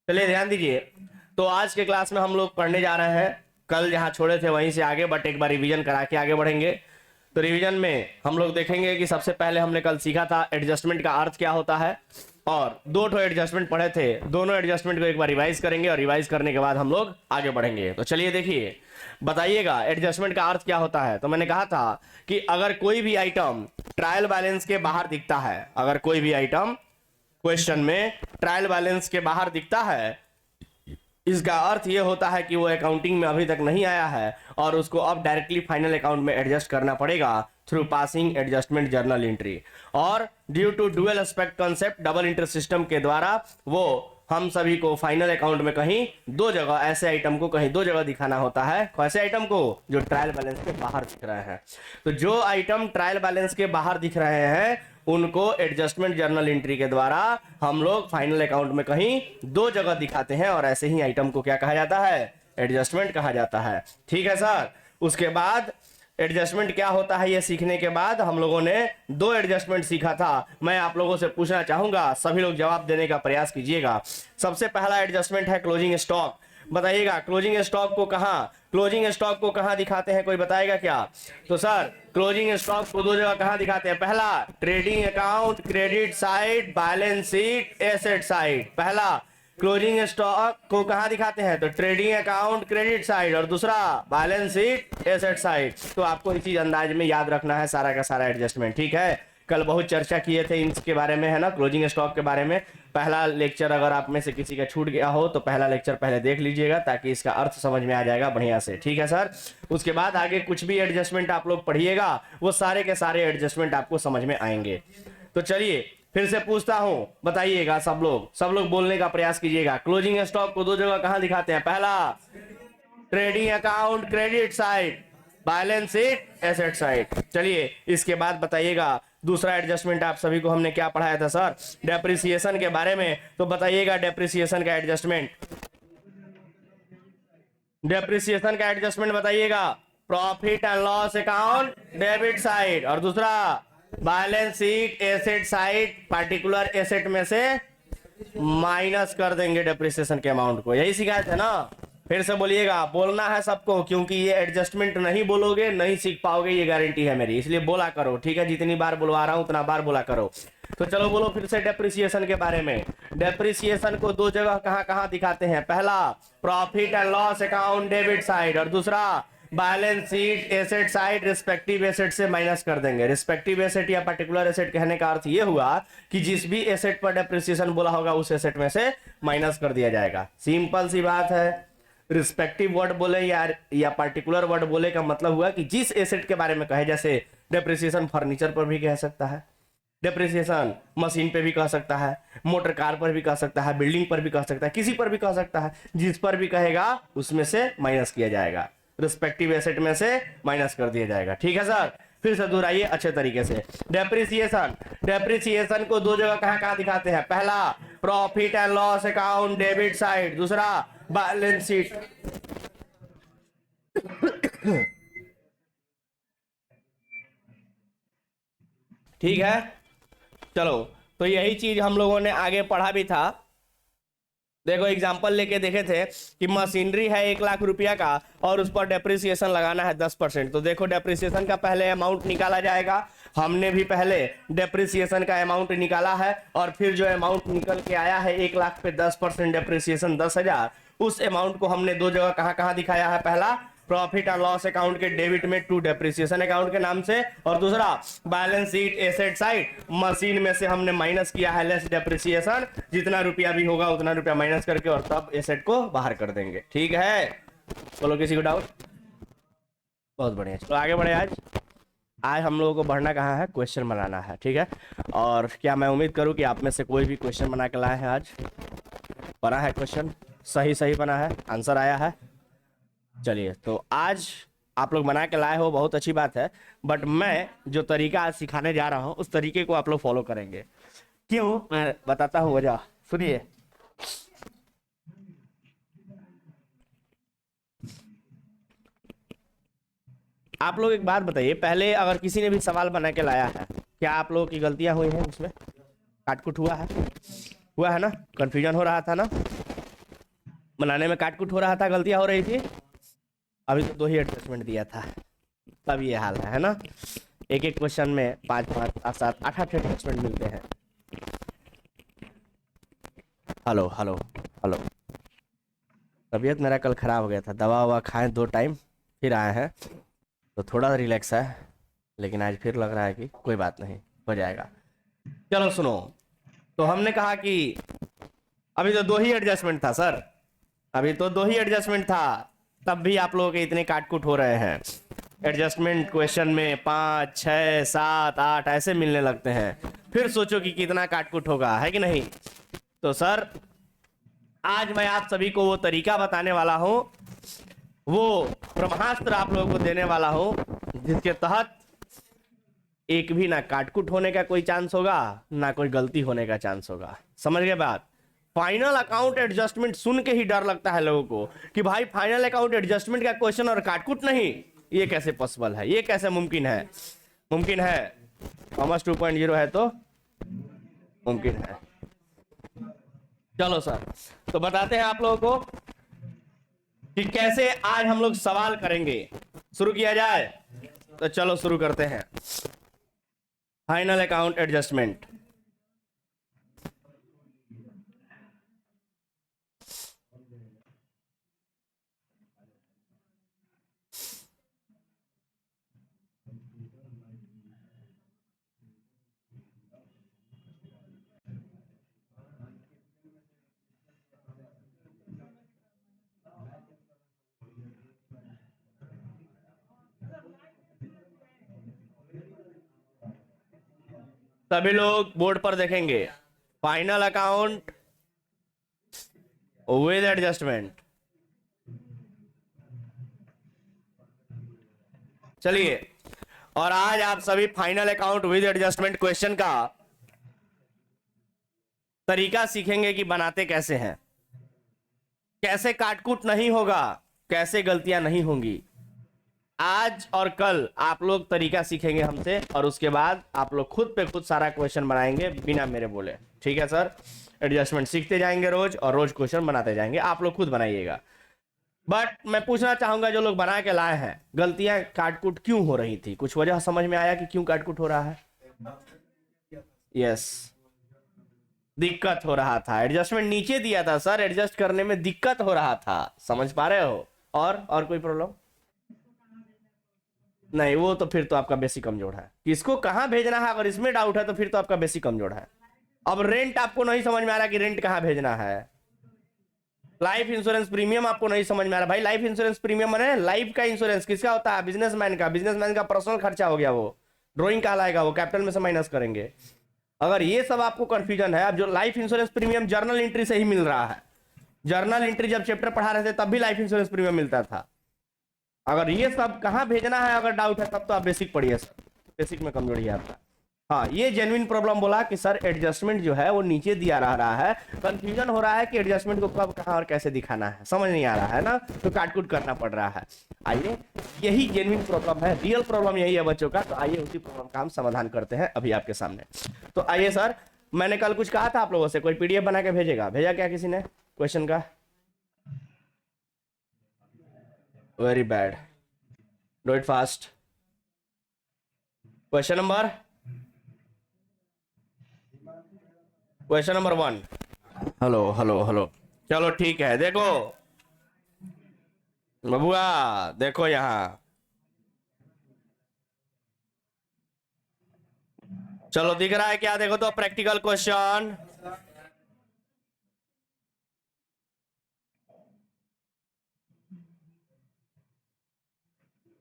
चलिए ध्यान दीजिए। तो आज के क्लास में हम लोग पढ़ने जा रहे हैं, कल जहां छोड़े थे वहीं से आगे, बट एक बार रिवीजन करा के आगे बढ़ेंगे। तो रिवीजन में हम लोग देखेंगे कि सबसे पहले हमने कल सीखा था एडजस्टमेंट का अर्थ क्या होता है, और दो ठो एडजस्टमेंट पढ़े थे। दोनों एडजस्टमेंट को एक बार रिवाइज करेंगे और रिवाइज करने के बाद हम लोग आगे बढ़ेंगे। तो चलिए देखिए, बताइएगा एडजस्टमेंट का अर्थ क्या होता है। तो मैंने कहा था कि अगर कोई भी आइटम ट्रायल बैलेंस के बाहर दिखता है, अगर कोई भी आइटम क्वेश्चन में ट्रायल बैलेंस के बाहर दिखता है, इसका अर्थ ये होता है कि वो अकाउंटिंग में अभी तक नहीं आया है और उसको अब डायरेक्टली फाइनल अकाउंट में एडजस्ट करना पड़ेगा through passing adjustment journal entry. और due to dual aspect concept double interest system के द्वारा वो हम सभी को फाइनल अकाउंट में कहीं दो जगह ऐसे आइटम को कहीं दो जगह दिखाना होता है। कैसे आइटम को? जो ट्रायल बैलेंस के बाहर दिख रहे हैं। तो जो आइटम ट्रायल बैलेंस के बाहर दिख रहे हैं उनको एडजस्टमेंट जर्नल एंट्री के द्वारा हम लोग फाइनल अकाउंट में कहीं दो जगह दिखाते हैं, और ऐसे ही आइटम को क्या कहा जाता है? एडजस्टमेंट कहा जाता है। ठीक है सर। उसके बाद एडजस्टमेंट क्या होता है ये सीखने के बाद हम लोगों ने दो एडजस्टमेंट सीखा था। मैं आप लोगों से पूछना चाहूंगा, सभी लोग जवाब देने का प्रयास कीजिएगा। सबसे पहला एडजस्टमेंट है क्लोजिंग स्टॉक। बताइएगा क्लोजिंग स्टॉक को कहां दिखाते हैं? कोई बताएगा क्या? तो सर क्लोजिंग स्टॉक को दो जगह कहां दिखाते हैं? पहला trading account credit side, balance sheet asset side. पहला क्लोजिंग स्टॉक को कहां दिखाते हैं? तो ट्रेडिंग अकाउंट क्रेडिट साइड, और दूसरा बैलेंस शीट एसेट साइड। तो आपको इस चीज अंदाज में याद रखना है सारा का सारा एडजस्टमेंट। ठीक है, कल बहुत चर्चा किए थे इनके बारे में, है ना, क्लोजिंग स्टॉक के बारे में। पहला लेक्चर अगर आप में से किसी का छूट गया हो तो पहला लेक्चर पहले देख लीजिएगा, ताकि इसका अर्थ समझ में आ जाएगा बढ़िया से। ठीक है सर। उसके बाद आगे कुछ भी एडजस्टमेंट आप लोग पढ़िएगा, वो सारे के सारे एडजस्टमेंट आपको समझ में आएंगे। तो चलिए फिर से पूछता हूं, बताइएगा सब लोग बोलने का प्रयास कीजिएगा। क्लोजिंग स्टॉक को दो जगह कहां दिखाते हैं? पहला trading account credit side, balance sheet asset side. चलिए इसके बाद बताइएगा दूसरा एडजस्टमेंट आप सभी को हमने क्या पढ़ाया था सर? डेप्रिसिएशन के बारे में। तो बताइएगा डेप्रिसिएशन का एडजस्टमेंट बताइएगा। Profit and loss account debit side, और दूसरा balance sheet asset side, particular asset में से माइनस कर देंगे डेप्रिसिएशन के अमाउंट को। यही सिखाए थे ना? फिर से बोलिएगा, बोलना है सबको, क्योंकि ये एडजस्टमेंट नहीं बोलोगे नहीं सीख पाओगे, ये गारंटी है मेरी, इसलिए बोला करो। ठीक है, जितनी बार बुलवा रहा हूं उतना बार बोला करो। तो चलो बोलो फिर से डेप्रिसिएशन के बारे में। डेप्रिसिएशन को दो जगह कहां कहां दिखाते हैं? पहला profit and loss account debit side, और दूसरा balance sheet asset side, respective asset से माइनस कर देंगे। रिस्पेक्टिव एसेट या पर्टिकुलर एसेट कहने का अर्थ ये हुआ कि जिस भी एसेट पर डेप्रिसिएशन बोला होगा उस एसेट में से माइनस कर दिया जाएगा। सिंपल सी बात है। रिस्पेक्टिव वर्ड बोले या पार्टिकुलर वर्ड बोले का मतलब हुआ कि जिस एसेट के बारे में कहे, जैसे डेप्रिसिएशन फर्नीचर पर भी कह सकता है, डेप्रिसिएशन मशीन पे भी कह सकता है, मोटर कार पर भी कह सकता है, बिल्डिंग पर भी कह सकता है, किसी पर भी कह सकता है। जिस पर भी कहेगा उसमें से माइनस किया जाएगा, रिस्पेक्टिव एसेट में से माइनस कर दिया जाएगा। ठीक है सर। फिर से दोहराइए अच्छे तरीके से। डेप्रिसिएशन को दो जगह कहां कहां दिखाते हैं? पहला profit and loss account debit side, दूसरा बैलेंस शीट। ठीक है, चलो तो यही चीज हम लोगों ने आगे पढ़ा भी था। देखो एग्जाम्पल लेके देखे थे कि मशीनरी है 1 लाख रुपया का और उस पर डेप्रिसिएशन लगाना है 10%। तो देखो डेप्रिसिएशन का पहले अमाउंट निकाला जाएगा। हमने भी पहले डेप्रिसिएशन का अमाउंट निकाला है, और फिर जो अमाउंट निकल के आया है 1 लाख पे 10% डेप्रिसिएशन 10,000, उस अमाउंट को हमने दो जगह कहां कहां दिखाया है? पहला प्रॉफिट एंड लॉस अकाउंट के डेबिट में टू डेप्रिसिएशन अकाउंट के नाम से, और दूसरा balance sheet asset side, machine में से हमने माइनस किया है लेस डेप्रिसिएशन, जितना रुपया भी होगा उतना रुपया माइनस करके, और तब एसेट को बाहर कर देंगे। ठीक है, बोलो किसी को डाउट? बहुत बढ़िया, चलो आगे बढ़े। आज हम लोगों को बढ़ना कहाँ है? क्वेश्चन बनाना है। ठीक है, और क्या मैं उम्मीद करूं कि आप में से कोई भी क्वेश्चन बना के लाए हैं? आज बना है क्वेश्चन? सही बना है, आंसर आया है। चलिए, तो आज आप लोग बना के लाए हो, बहुत अच्छी बात है। बट मैं जो तरीका आज सिखाने जा रहा हूं उस तरीके को आप लोग फॉलो करेंगे। क्यों? मैं बताता हूं वजह, सुनिए। आप लोग एक बात बताइए, पहले अगर किसी ने भी सवाल बना के लाया है, क्या आप लोगों की गलतियां हुई हैं उसमें? काटकुट हुआ है ना? कंफ्यूजन हो रहा था ना? बनाने में काट कुट हो रहा था, गलतियां हो रही थी। अभी तो 2 ही एडजस्टमेंट दिया था, तब ये हाल है ना। एक एक क्वेश्चन में 5 5 7 7 8 8 एडजस्टमेंट मिलते हैं। Hello hello hello. तबीयत मेरा कल ख़राब हो गया था, दवा ववा खाएं 2 टाइम, फिर आए हैं तो थोड़ा रिलैक्स है, लेकिन आज फिर लग रहा है कि कोई बात नहीं, हो जाएगा। चलो सुनो, तो हमने कहा कि अभी तो 2 ही एडजस्टमेंट था सर, अभी तो 2 ही एडजस्टमेंट था, तब भी आप लोगों के इतने काटकुट हो रहे हैं। एडजस्टमेंट क्वेश्चन में 5 6 7 8 ऐसे मिलने लगते हैं, फिर सोचो कि कितना काटकुट होगा, है कि नहीं। तो सर आज मैं आप सभी को वो तरीका बताने वाला हूं, वो ब्रह्मास्त्र आप लोगों को देने वाला हूं, जिसके तहत एक भी ना काटकुट होने का कोई चांस होगा, ना कोई गलती होने का चांस होगा। समझ गए बात। फाइनल अकाउंट एडजस्टमेंट सुन के ही डर लगता है लोगों को कि भाई फाइनल अकाउंट एडजस्टमेंट का क्वेश्चन और काटकुट नहीं, ये कैसे पॉसिबल है, ये कैसे मुमकिन है। मुमकिन है, थॉमस 2.0 है तो मुमकिन है। चलो सर, तो बताते हैं आप लोगों को कि कैसे आज हम लोग सवाल करेंगे। शुरू किया जाए, तो चलो शुरू करते हैं। Final account adjustment. सभी लोग बोर्ड पर देखेंगे, फाइनल अकाउंट विद एडजस्टमेंट। चलिए, और आज आप सभी final account with adjustment question का तरीका सीखेंगे कि बनाते कैसे हैं, कैसे काटकुट नहीं होगा, कैसे गलतियां नहीं होंगी। आज और कल आप लोग तरीका सीखेंगे हमसे, और उसके बाद आप लोग खुद पे खुद सारा क्वेश्चन बनाएंगे बिना मेरे बोले। ठीक है सर, एडजस्टमेंट सीखते जाएंगे रोज, और रोज क्वेश्चन बनाते जाएंगे, आप लोग खुद बनाइएगा। बट मैं पूछना चाहूंगा, जो लोग बना के लाए हैं, गलतियां काटकुट क्यों हो रही थी, कुछ वजह समझ में आया कि क्यों काटकुट हो रहा है। यस, दिक्कत हो रहा था, एडजस्टमेंट नीचे दिया था सर, एडजस्ट करने में दिक्कत हो रहा था, समझ पा रहे हो। और कोई प्रॉब्लम नहीं, वो तो फिर तो आपका बेसिक कमजोर है, किसको कहां भेजना है, अगर इसमें डाउट है तो फिर तो आपका बेसिक कमजोर है। अब रेंट आपको नहीं समझ में आ रहा कि रेंट कहां भेजना है, लाइफ इंश्योरेंस प्रीमियम आपको नहीं समझ में आ रहा। भाई लाइफ इंश्योरेंस प्रीमियम माने लाइफ का इंश्योरेंस किसका होता है, बिजनेसमैन का, बिजनेसमैन का पर्सनल खर्चा हो गया, वो ड्रॉइंग का लाएगा, वो कैपिटल में से माइनस करेंगे। अगर ये सब आपको कंफ्यूजन है, अब जो life insurance premium journal entry से ही मिल रहा है, जर्नल एंट्री जब चैप्टर पढ़ा रहे थे तब भी लाइफ इंश्योरेंस प्रीमियम मिलता था। अगर ये सब कहाँ भेजना है अगर डाउट है, तब तो आप बेसिक पढ़िए सर, बेसिक में कमजोरी है आपका। हाँ, ये जेन्युइन प्रॉब्लम बोला कि सर एडजस्टमेंट जो है वो नीचे दिया रहा है, कंफ्यूजन हो रहा है कि एडजस्टमेंट को कब कहाँ और कैसे दिखाना है, समझ नहीं आ रहा है ना, तो काटकुट करना पड़ रहा है। आइए, यही जेन्युइन प्रॉब्लम है, रियल प्रॉब्लम यही है बच्चों का। तो आइए उसी प्रॉब्लम का हम समाधान करते हैं अभी आपके सामने। तो आइए सर, मैंने कल कुछ कहा था आप लोगों से, कोई पीडीएफ बना के भेजेगा, भेजा क्या किसी ने क्वेश्चन का। Very bad, do it fast. Question number 1। Hello hello hello. चलो ठीक है, देखो बबुआ, देखो यहाँ, चलो दिख रहा है क्या, देखो तो प्रैक्टिकल क्वेश्चन।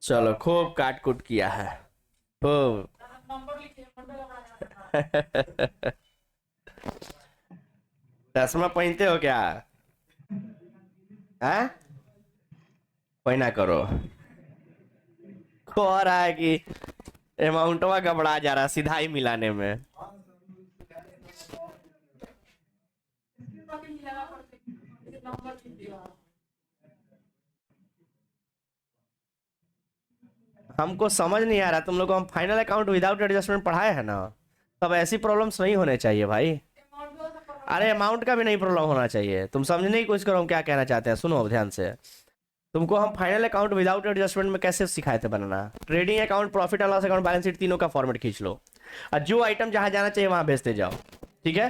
चलो खूब काट कुट किया है, खूब। चश्मा पहनते हो क्या, हैं, पहना करो। कह रहा है कि अमाउंटवा गबड़ा जा रहा सिधाई मिलाने में। हमको समझ नहीं आ रहा, तुम लोग को हम फाइनल अकाउंट विदाउट एडजस्टमेंट पढ़ाए हैं ना, तब ऐसी प्रॉब्लम्स नहीं होने चाहिए भाई। अरे अमाउंट का भी नहीं प्रॉब्लम होना चाहिए, तुम समझने की कोशिश करो हम क्या कहना चाहते हैं। सुनो ध्यान से, तुमको हम फाइनल अकाउंट विदाउट एडजस्टमेंट में कैसे सिखाए थे बनाना। Trading account, profit and loss account, balance sheet, तीनों का फॉर्मेट खींच लो और जो आइटम जहां जाना चाहिए वहां भेजते जाओ, ठीक है।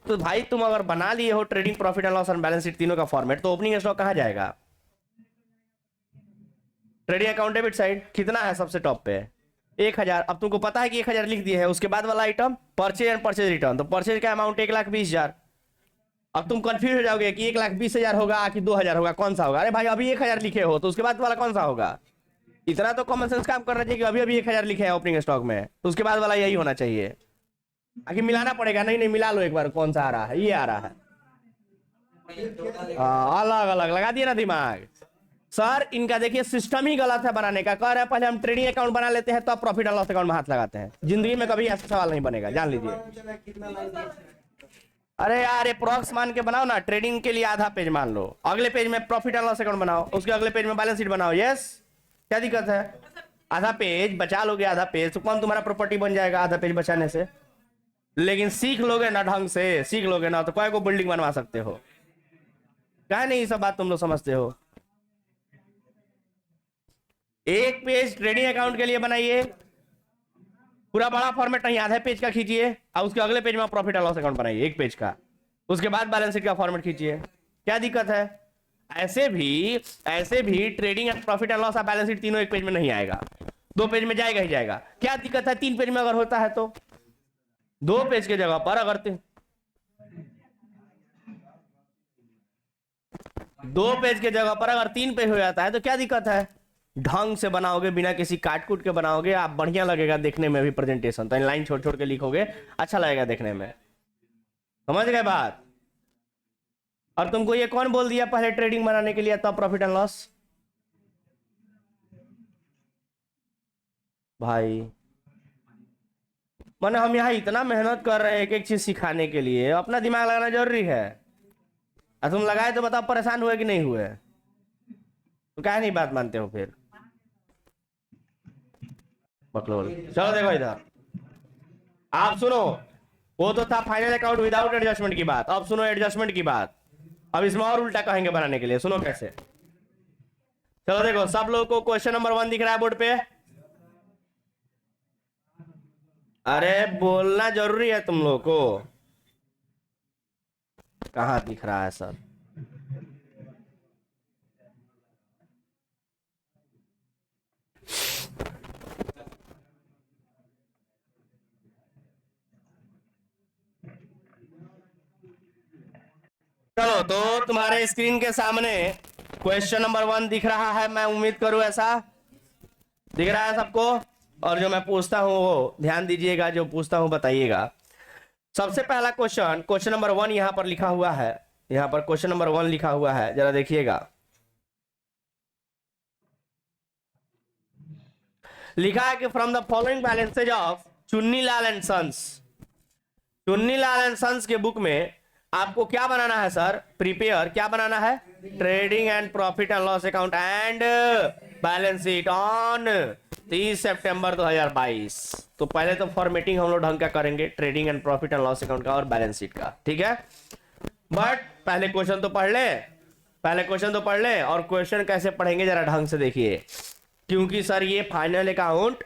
तो भाई तुम अगर बना लिए हो ट्रेडिंग, प्रॉफिट एंड लॉस और बैलेंस शीट तीनों का फॉर्मेट, तो ओपनिंग स्टॉक कहां जाएगा? ट्रेडिंग अकाउंट डेबिट साइड कितना है सबसे टॉप पे? 1000। अब तुमको पता है कि 1000 लिख दिए है, उसके बाद वाला item purchase and purchase return, तो परचेज का अमाउंट 1,20,000। अब तुम कंफ्यूज हो जाओगे कि 1,20,000 होगा कि 2,000 होगा, कौन सा होगा? अरे भाई अभी 1000 लिखे हो तो उसके बाद वाला कौन सा होगा? इतना तो कॉमन सेंस काम करना चाहिए कि अभी अभी 1000 लिखे हैं ओपनिंग स्टॉक में, तो उसके बाद वाला यही होना चाहिए। आखिर मिलाना पड़ेगा। नहीं नहीं मिला लो एक बार, कौन सा आ रहा है? ये आ रहा है। अलग अलग लगा दिया ना दिमाग। सर इनका देखिए सिस्टम ही गलत है बनाने का। कह रहे हैं पहले हम ट्रेडिंग अकाउंट बना लेते हैं तब प्रॉफिट एंड लॉस अकाउंट में हाथ लगाते हैं। जिंदगी में कभी ऐसा सवाल नहीं बनेगा, जान लीजिए। अरे यार अप्रोक्स मान के बनाओ ना। ट्रेडिंग के लिए आधा पेज मान लो, अगले पेज में प्रॉफिट एंड लॉस अकाउंट बनाओ, उसके अगले पेज में बैलेंस शीट बनाओ। यस, क्या दिक्कत है? आधा पेज बचा लोगे, आधा पेज तो कौन तुम्हारा प्रॉपर्टी बन जाएगा आधा पेज बचाने से। लेकिन सीख लोगे ना ढंग से, सीख लोगे ना तो कोई को बिल्डिंग बनवा सकते हो। क्या नहीं, सब बात तुम लोग समझते हो। एक पेज ट्रेडिंग अकाउंट के लिए बनाइए, पूरा बड़ा फॉर्मेट नहीं, आधे पेज का खींचिए और उसके अगले पेज में प्रॉफिट एंड लॉस अकाउंट बनाइए एक पेज का, उसके बाद बैलेंस शीट का फॉर्मेट खींचिए। क्या दिक्कत है? ऐसे भी trading and profit and loss और बैलेंस शीट तीनों एक पेज में नहीं आएगा, 2 पेज में जाएगा ही जाएगा। क्या दिक्कत है 3 पेज में अगर होता है तो? 2 पेज के जगह पर अगर 2 पेज के जगह पर अगर 3 पेज हो जाता है तो क्या दिक्कत है? ढंग से बनाओगे, बिना किसी काट कूट के बनाओगे, आप बढ़िया लगेगा देखने में भी प्रेजेंटेशन। तो लाइन छोड़ छोड़ के लिखोगे, अच्छा लगेगा देखने में। समझ गए बात? और तुमको ये कौन बोल दिया पहले ट्रेडिंग बनाने के लिए तब प्रॉफिट एंड लॉस? भाई माने हम यहाँ इतना मेहनत कर रहे हैं एक एक चीज सिखाने के लिए, अपना दिमाग लगाना जरूरी है। और तुम लगाए तो बताओ परेशान हुए कि नहीं हुए? तो क्या नहीं बात मानते हो फिर? बकलोल। चलो देखो इधर, आप सुनो। वो तो था फाइनल अकाउंट विदाउट एडजस्टमेंट की बात, अब सुनो एडजस्टमेंट की बात। अब इसमें और उल्टा कहेंगे बनाने के लिए, सुनो कैसे। चलो देखो, सब लोगों को क्वेश्चन नंबर 1 दिख रहा है बोर्ड पे? अरे बोलना जरूरी है तुम लोगों को। कहां दिख रहा है सर? चलो तो तुम्हारे स्क्रीन के सामने क्वेश्चन नंबर 1 दिख रहा है, मैं उम्मीद करूं ऐसा दिख रहा है सबको। और जो मैं पूछता हूं वो ध्यान दीजिएगा, जो पूछता हूं बताइएगा। सबसे पहला क्वेश्चन, क्वेश्चन नंबर 1 यहां पर लिखा हुआ है, यहां पर क्वेश्चन नंबर 1 लिखा हुआ है, जरा देखिएगा। लिखा है कि from the following balances of Chunnilal and sons. Chunnilal and sons के बुक में आपको क्या बनाना है सर? प्रिपेयर क्या बनाना है? Trading and profit and loss account and balance sheet on 30 सितंबर 2022। तो पहले तो फॉर्मेटिंग हम लोग ढंग का करेंगे, trading and profit and loss account का और बैलेंस शीट का, ठीक है। बट पहले क्वेश्चन तो पढ़ ले, पहले क्वेश्चन तो पढ़ ले। और क्वेश्चन कैसे पढ़ेंगे जरा ढंग से देखिए, क्योंकि सर ये फाइनल अकाउंट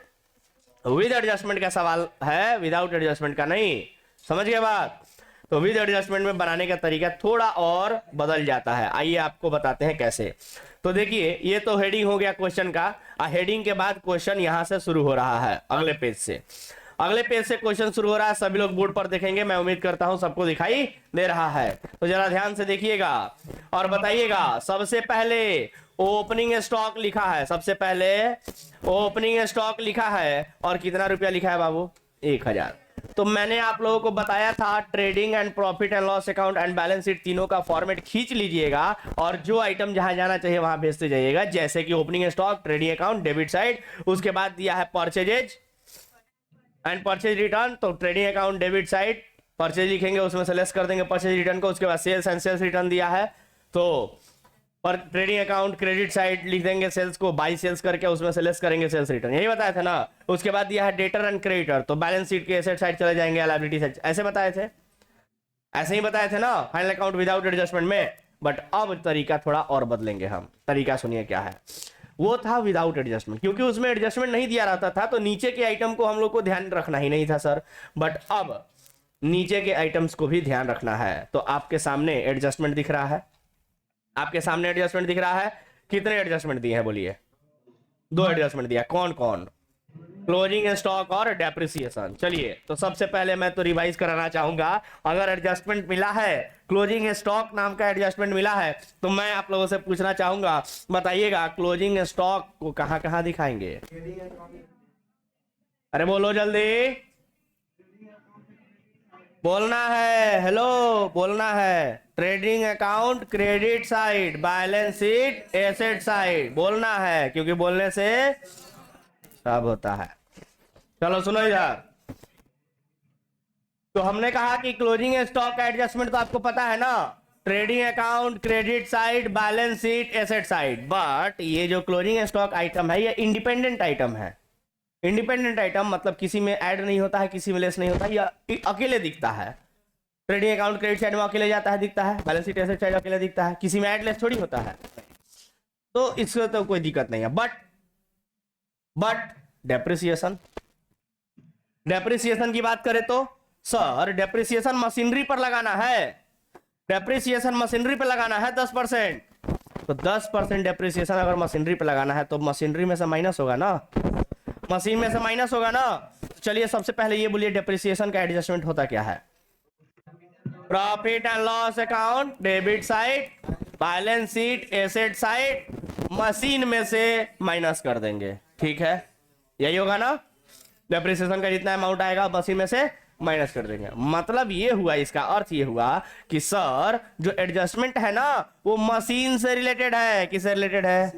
विद एडजस्टमेंट का सवाल है, विदाउट एडजस्टमेंट का नहीं। समझ गए बात? तो विद एडजस्टमेंट में बनाने का तरीका थोड़ा और बदल जाता है। आइए आपको बताते हैं कैसे। तो देखिए, ये तो हेडिंग हो गया क्वेश्चन का, और हेडिंग के बाद क्वेश्चन यहां से शुरू हो रहा है, अगले पेज से। अगले पेज से क्वेश्चन शुरू हो रहा है, सभी लोग बोर्ड पर देखेंगे, मैं उम्मीद करता हूं सबको दिखाई दे रहा है। तो जरा ध्यान से देखिएगा और बताइएगा। सबसे पहले ओपनिंग स्टॉक लिखा है, सबसे पहले ओपनिंग स्टॉक लिखा है, और कितना रुपया लिखा है बाबू? 1000। तो मैंने आप लोगों को बताया था trading and profit and loss account and balance sheet तीनों का फॉर्मेट खींच लीजिएगा, और जो आइटम जहां जाना चाहिए वहां भेजते जाइएगा। जैसे कि opening stock, trading account debit side, उसके बाद दिया है परचेजेज एंड परचेज रिटर्न। तो trading account debit side, purchase लिखेंगे उसमें से लेस कर देंगे परचेज रिटर्न को। उसके बाद सेल्स एंड सेल्स रिटर्न दिया है, तो पर ट्रेडिंग अकाउंट क्रेडिट साइड लिख देंगे सेल्स को, बाई सेल्स करके उसमें से लेस करेंगे सेल्स रिटर्न, यही बताया था ना। उसके बाद दिया है डेटर एंड क्रेडिटर, तो बैलेंस शीट के एसेट साइड चले जाएंगे, लायबिलिटी साइड, ऐसे बताए थे, ऐसे ही बताए थे ना फाइनल अकाउंट विदाउट एडजस्टमेंट में, बट अब तरीका थोड़ा और बदलेंगे हम। तरीका सुनिए क्या है। वो था विदाउट एडजस्टमेंट, क्योंकि उसमें एडजस्टमेंट नहीं दिया रहता था तो नीचे के आइटम को हम लोग को ध्यान रखना ही नहीं था सर, बट अब नीचे के आइटम्स को भी ध्यान रखना है। तो आपके सामने एडजस्टमेंट दिख रहा है, आपके सामने एडजस्टमेंट दिख रहा है। कितने एडजस्टमेंट दिए हैं बोलिए? 2 एडजस्टमेंट दिया। कौन कौन? क्लोजिंग स्टॉक और डेप्रिसिएशन। चलिए तो सबसे पहले मैं तो रिवाइज कराना चाहूंगा, अगर एडजस्टमेंट मिला है, क्लोजिंग स्टॉक नाम का एडजस्टमेंट मिला है, तो मैं आप लोगों से पूछना चाहूंगा, बताइएगा क्लोजिंग स्टॉक को कहां कहां दिखाएंगे? अरे बोलो जल्दी, बोलना है, हेलो बोलना है। Trading account credit side, balance sheet asset side, बोलना है, क्योंकि बोलने से सब होता है। चलो सुनो इधर। तो हमने कहा कि क्लोजिंग स्टॉक का एडजस्टमेंट तो आपको पता है ना, trading account credit side balance sheet asset side. But ये जो क्लोजिंग स्टॉक आइटम है ये इंडिपेंडेंट आइटम है। इंडिपेंडेंट आइटम मतलब किसी में ऐड नहीं होता है, किसी में लेस नहीं होता है, या अकेले दिखता है। ट्रेडिंग अकाउंट क्रेडिट साइड में अकेले जाता है, दिखता है, बैलेंस शीट एसेट साइड अकेले दिखता है, किसी में ऐड लेस थोड़ी होता है। तो इससे तो कोई दिक्कत नहीं है। बट डेप्रिसिएशन, डेप्रिसिएशन की बात करें तो सर डेप्रिसिएशन मशीनरी पर लगाना है, डेप्रिसिएशन मशीनरी पर लगाना है 10%। तो 10% डेप्रिसिएशन अगर मशीनरी पर लगाना है तो मशीनरी में से माइनस होगा ना, मशीन में से माइनस होगा ना। तो चलिए सबसे पहले ये बोलिए डेप्रिसिएशन का एडजस्टमेंट होता क्या है? Profit and loss account debit side, balance sheet asset side, machine में से माइनस कर देंगे। ठीक है, यही होगा ना। डेप्रिसिएशन का जितना अमाउंट आएगा मशीन में से माइनस कर देंगे। मतलब ये हुआ, इसका अर्थ ये हुआ कि सर जो एडजस्टमेंट है ना वो मशीन से रिलेटेड है। किससे रिलेटेड है?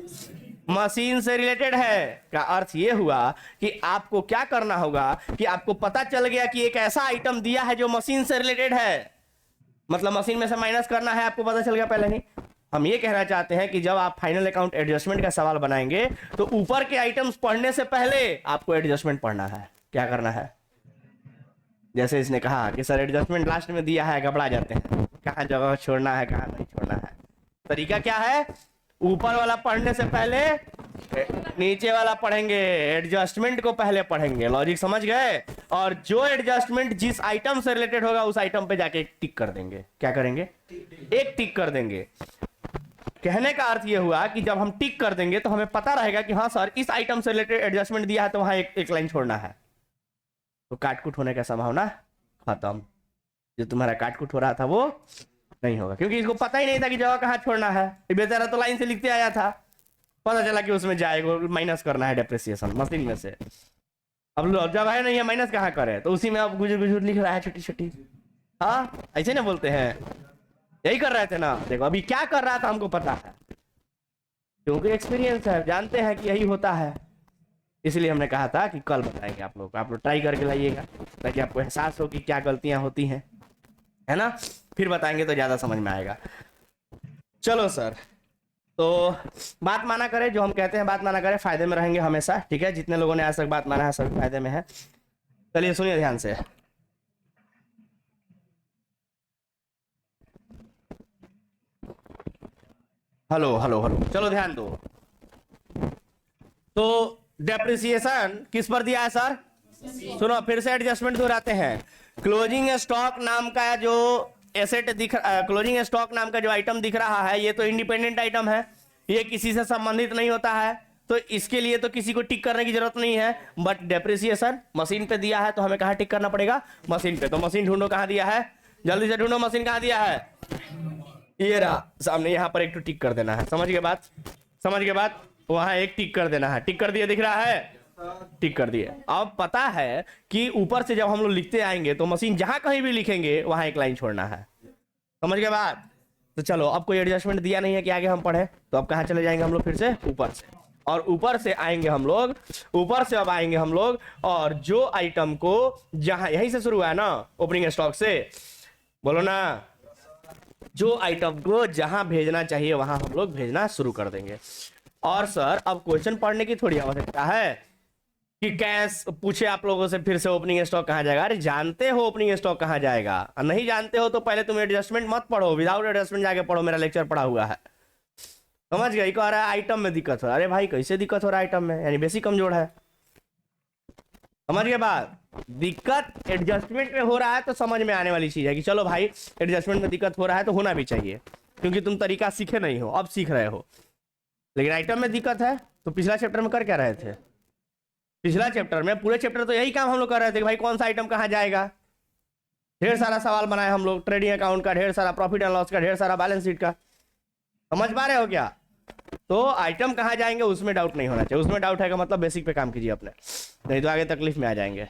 मशीन से रिलेटेड है। का अर्थ ये हुआ कि आपको क्या करना होगा कि आपको पता चल गया कि एक ऐसा आइटम दिया है जो मशीन से रिलेटेड है, मतलब मशीन में से माइनस करना है, आपको पता चल गया पहले ही। हम ये कहना चाहते हैं कि जब आप फाइनल अकाउंट एडजस्टमेंट का सवाल बनाएंगे तो ऊपर के आइटम्स पढ़ने से पहले आपको एडजस्टमेंट पढ़ना है। क्या करना है? जैसे इसने कहा कि सर एडजस्टमेंट लास्ट में दिया है, घबरा जाते हैं, कहां जगह छोड़ना है कहां नहीं छोड़ना है। तरीका क्या है? ऊपर वाला पढ़ने से पहले नीचे वाला पढ़ेंगे, एडजस्टमेंट को पहले पढ़ेंगे। लॉजिक समझ गए? और जो एडजस्टमेंट जिस आइटम से रिलेटेड होगा उस आइटम पे जाके एक टिक कर देंगे। क्या करेंगे? एक टिक कर देंगे। कहने का अर्थ यह हुआ कि जब हम टिक कर देंगे तो हमें पता रहेगा कि हाँ सर इस आइटम से रिलेटेड एडजस्टमेंट दिया है तो वहां एक लाइन छोड़ना है। तो काटकुट होने का संभावना खत्म। जो तुम्हारा काटकुट हो रहा था वो नहीं होगा, क्योंकि इसको पता ही नहीं था कि जगह कहाँ छोड़ना है। बेचारा तो लाइन से लिखते आया था, पता चला कि उसमें जाएगा माइनस करना है डेप्रिसिएशन मशीन में से। अब जगह नहीं है, माइनस कहाँ करे, तो उसी में अब गुजर गुजर लिख रहा है छोटी छोटी। हाँ ऐसे ना बोलते हैं, यही कर रहे थे ना। देखो अभी क्या कर रहा था हमको पता है, क्योंकि एक्सपीरियंस है, जानते हैं कि यही होता है। इसलिए हमने कहा था कि कल बताएंगे आप लोग ट्राई करके लाइएगा ताकि आपको एहसास हो कि क्या गलतियां होती हैं, है ना। फिर बताएंगे तो ज्यादा समझ में आएगा। चलो सर, तो बात माना करें, जो हम कहते हैं बात माना करें, फायदे में रहेंगे हमेशा। ठीक है, जितने लोगों ने आज तक बात माना है सभी फायदे में है। चलिए सुनिए ध्यान से। हेलो हेलो हेलो, चलो ध्यान दो। तो डेप्रिसिएशन किस पर दिया है सर? सुनो फिर से एडजस्टमेंट दोहराते हैं। क्लोजिंग स्टॉक नाम का जो एसेट क्लोजिंग स्टॉक नाम का जो आइटम दिख रहा है ये तो इंडिपेंडेंट आइटम है, ये किसी से संबंधित नहीं होता है, तो इसके लिए तो किसी को टिक करने की जरूरत नहीं है। बट डेप्रिसिएशन मशीन पे दिया है तो हमें कहाँ टिक करना पड़ेगा? मशीन पे। तो मशीन ढूंढो, कहाँ दिया है, जल्दी से ढूंढो, मशीन कहाँ दिया है? ये रहा सामने, यहाँ पर एक तो टिक कर देना है। समझ गए बात? समझ गए बात? वहां एक टिक कर देना है। टिक कर दिया, दिख रहा है? टिक कर दिए। अब पता है कि ऊपर से जब हम लोग लिखते आएंगे तो मशीन जहां कहीं भी लिखेंगे वहां एक लाइन छोड़ना है। समझ गए बात? तो चलो, अब कोई एडजस्टमेंट दिया नहीं है कि आगे हम पढ़े, तो अब कहां चले जाएंगे हम लोग? फिर से ऊपर से, और ऊपर से आएंगे हम लोग, ऊपर से अब आएंगे हम लोग, और जो आइटम को जहां यहीं से शुरू हुआ है ना, ओपनिंग स्टॉक से, बोलो ना, जो आइटम को जहां भेजना चाहिए वहां हम लोग भेजना शुरू कर देंगे। और सर अब क्वेश्चन पढ़ने की थोड़ी आवश्यकता है, कि कैश पूछे आप लोगों से फिर से ओपनिंग स्टॉक कहाँ जाएगा। अरे जानते हो ओपनिंग स्टॉक कहाँ जाएगा, और नहीं जानते हो तो पहले तुम एडजस्टमेंट मत पढ़ो, विदाउट एडजस्टमेंट जाके पढ़ो, मेरा लेक्चर पढ़ा हुआ है। समझ गए, कह रहा है आइटम में दिक्कत हो रहा है। अरे भाई कैसे दिक्कत हो रहा है आइटम में, यानी बेसिक कमजोर है। समझ गए बात, दिक्कत एडजस्टमेंट में हो रहा है तो समझ में आने वाली चीज है कि चलो भाई एडजस्टमेंट में दिक्कत हो रहा है तो होना भी चाहिए, क्योंकि तुम तरीका सीखे नहीं हो, अब सीख रहे हो। लेकिन आइटम में दिक्कत है तो पिछला चैप्टर में कर क्या रहे थे, पिछला चैप्टर में पूरे चैप्टर तो यही काम हम लोग कर रहे थे कि भाई कौन सा आइटम कहाँ जाएगा। ढेर सारा सवाल बनाए हम लोग, ट्रेडिंग अकाउंट का ढेर सारा, प्रॉफिट एंड लॉस का ढेर सारा, बैलेंस शीट का। समझ पा रहे हो क्या। तो आइटम कहाँ जाएंगे उसमें डाउट नहीं होना चाहिए, उसमें डाउट है का मतलब बेसिक पे काम कीजिए अपने, नहीं तो आगे तकलीफ में आ जाएंगे।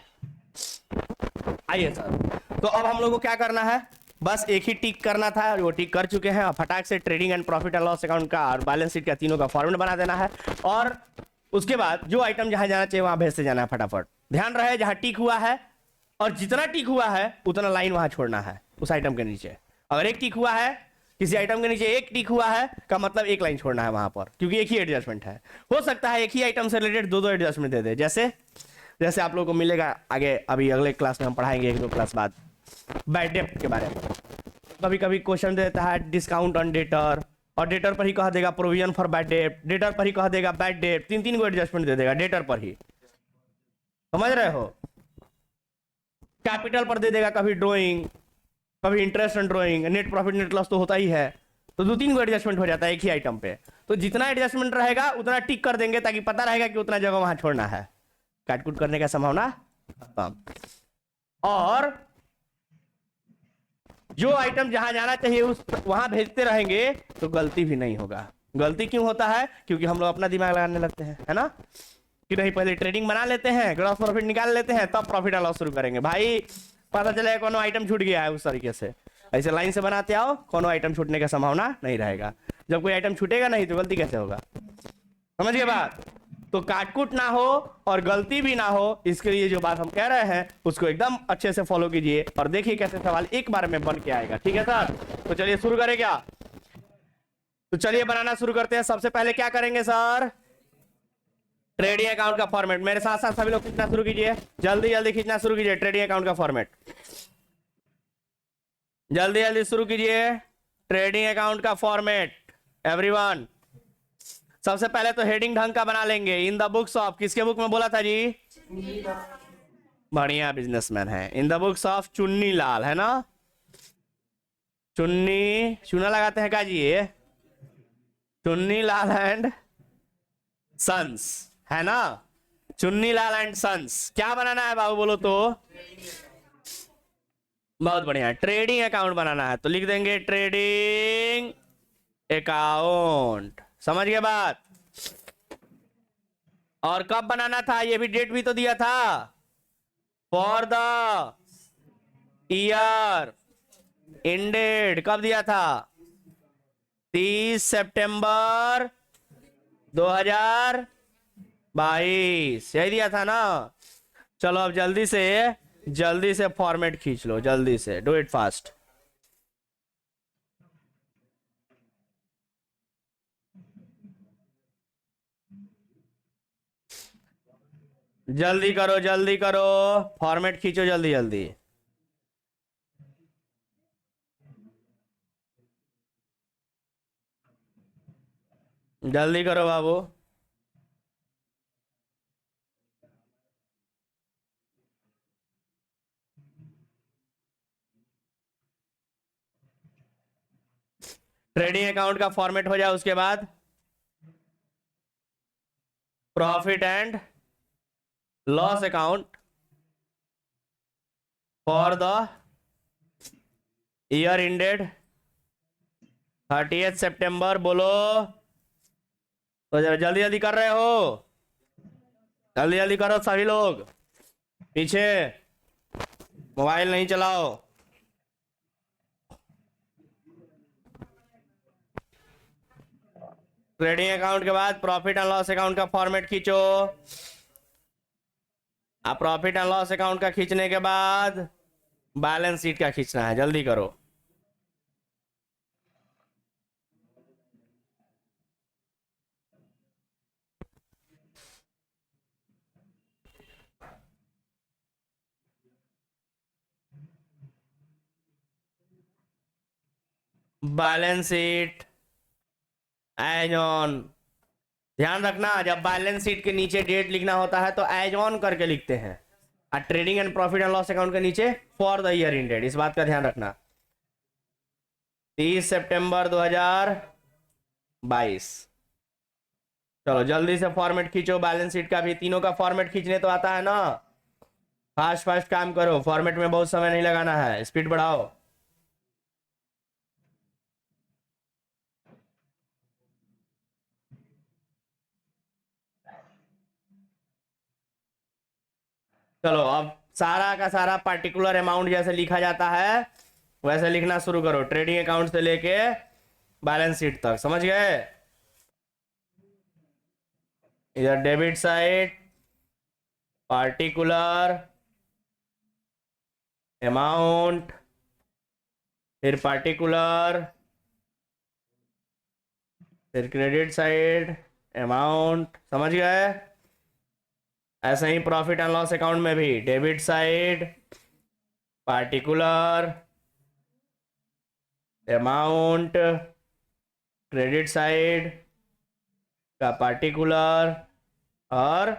आइए सर, तो अब हम लोग को क्या करना है, बस एक ही टिक करना था, वो टिक कर चुके हैं। फटाक से trading and profit and loss account का और बैलेंस शीट का तीनों का फॉर्मेट बना देना है, और उसके बाद जो आइटम जहां जाना चाहिए वहां भेजते जाना है फटाफट। ध्यान रहे जहां टिक हुआ है और जितना टिक हुआ है उतना लाइन वहां छोड़ना है उस आइटम के नीचे। अगर एक टिक हुआ है किसी आइटम के नीचे, एक टिक हुआ है का मतलब एक लाइन छोड़ना है वहां पर, क्योंकि एक ही एडजस्टमेंट है। हो सकता है एक ही आइटम से रिलेटेड दो दो एडजस्टमेंट दे दे, जैसे जैसे आप लोगों को मिलेगा आगे, अभी अगले क्लास में हम पढ़ाएंगे एक दो क्लास बाद बैड डेट के बारे में। कभी कभी क्वेश्चन देता है डिस्काउंट ऑन डेटर, और डेटर पर ही कह देगा provision for bad debt, debtor पर ही कह देगा बैड डेट, तीन तीन को एडजस्टमेंट दे देगा डेटर पर ही। समझ रहे हो, कैपिटल पर दे देगा कभी ड्रॉइंग, कभी interest on drawing, net profit net loss तो होता ही है, तो दो तीन को एडजस्टमेंट हो जाता है एक ही आइटम पे। तो जितना एडजस्टमेंट रहेगा उतना टिक कर देंगे ताकि पता रहेगा कि उतना जगह वहां छोड़ना है, काटकुट करने का संभावना कम। और जो आइटम जहां जाना चाहिए उस वहां भेजते रहेंगे तो गलती भी नहीं होगा। गलती क्यों होता है, क्योंकि हम लोग अपना दिमाग लगाने लगते हैं, है ना, कि नहीं पहले ट्रेडिंग बना लेते हैं, ग्रॉस प्रॉफिट निकाल लेते हैं, तब प्रॉफिट एंड लॉस शुरू करेंगे। भाई पता चले कोनो आइटम छूट गया है, उस तरीके से ऐसे लाइन से बनाते आओ, कोनो आइटम छूटने का संभावना नहीं रहेगा। जब कोई आइटम छूटेगा नहीं तो गलती कैसे होगा। समझ गए बात, तो काटकुट ना हो और गलती भी ना हो, इसके लिए जो बात हम कह रहे हैं उसको एकदम अच्छे से फॉलो कीजिए और देखिए कैसे सवाल एक बार में बन के आएगा। ठीक है सर, तो चलिए शुरू करें क्या, तो चलिए बनाना शुरू करते हैं। सबसे पहले क्या करेंगे सर, ट्रेडिंग अकाउंट का फॉर्मेट। मेरे साथ साथ सभी लोग खींचना शुरू कीजिए, जल्दी जल्दी खींचना शुरू कीजिए ट्रेडिंग अकाउंट का फॉर्मेट, जल्दी जल्दी शुरू कीजिए ट्रेडिंग अकाउंट का फॉर्मेट एवरीवन। सबसे पहले तो हेडिंग ढंग का बना लेंगे, इन द बुक्स ऑफ, किसके बुक में बोला था जी, बढ़िया बिजनेसमैन है, in the books of Chunni Lal, है ना, चुन्नी चूना लगाते हैं का जी, ये चुन्नी लाल एंड सन्स, है ना, चुन्नी लाल एंड सन्स। क्या बनाना है बाबू बोलो तो, बहुत बढ़िया, ट्रेडिंग अकाउंट बनाना है, तो लिख देंगे ट्रेडिंग अकाउंट। समझ गए बात, और कब बनाना था ये भी डेट भी तो दिया था, फॉर द ईयर इंडेड, कब दिया था, 30 सितंबर 2022, यही दिया था ना। चलो अब जल्दी से फॉर्मेट खींच लो, जल्दी से डू इट फास्ट। जल्दी करो, फॉर्मेट खींचो जल्दी जल्दी। जल्दी करो बाबू, ट्रेडिंग अकाउंट का फॉर्मेट हो जाए उसके बाद profit and loss account for the year ended 30 सितंबर, बोलो तो जल्दी जल्दी कर रहे हो, जल्दी जल्दी करो सभी लोग, पीछे मोबाइल नहीं चलाओ। ट्रेडिंग अकाउंट के बाद प्रॉफिट एंड लॉस अकाउंट का फॉर्मेट खींचो। अब प्रॉफिट एंड लॉस अकाउंट का खींचने के बाद बैलेंस शीट का खींचना है, जल्दी करो। Balance sheet as on. ध्यान रखना, जब बैलेंस शीट के नीचे डेट लिखना होता है तो एज ऑन करके लिखते हैं, और trading and profit and loss account के नीचे फॉर द ईयर इंडेड। इस बात का ध्यान रखना। 30 सितंबर 2022। चलो जल्दी से फॉर्मेट खींचो बैलेंस शीट का भी। तीनों का फॉर्मेट खींचने तो आता है ना? फास्ट फास्ट काम करो, फॉर्मेट में बहुत समय नहीं लगाना है, स्पीड बढ़ाओ। चलो अब सारा का सारा पार्टिकुलर अमाउंट जैसे लिखा जाता है वैसे लिखना शुरू करो, ट्रेडिंग अकाउंट से लेके बैलेंस शीट तक। समझ गए? इधर डेबिट साइड पार्टिकुलर अमाउंट, फिर पार्टिकुलर, फिर क्रेडिट साइड अमाउंट। समझ गए? ऐसे ही प्रॉफिट एंड लॉस अकाउंट में भी debit side particular amount, credit side का पार्टिकुलर और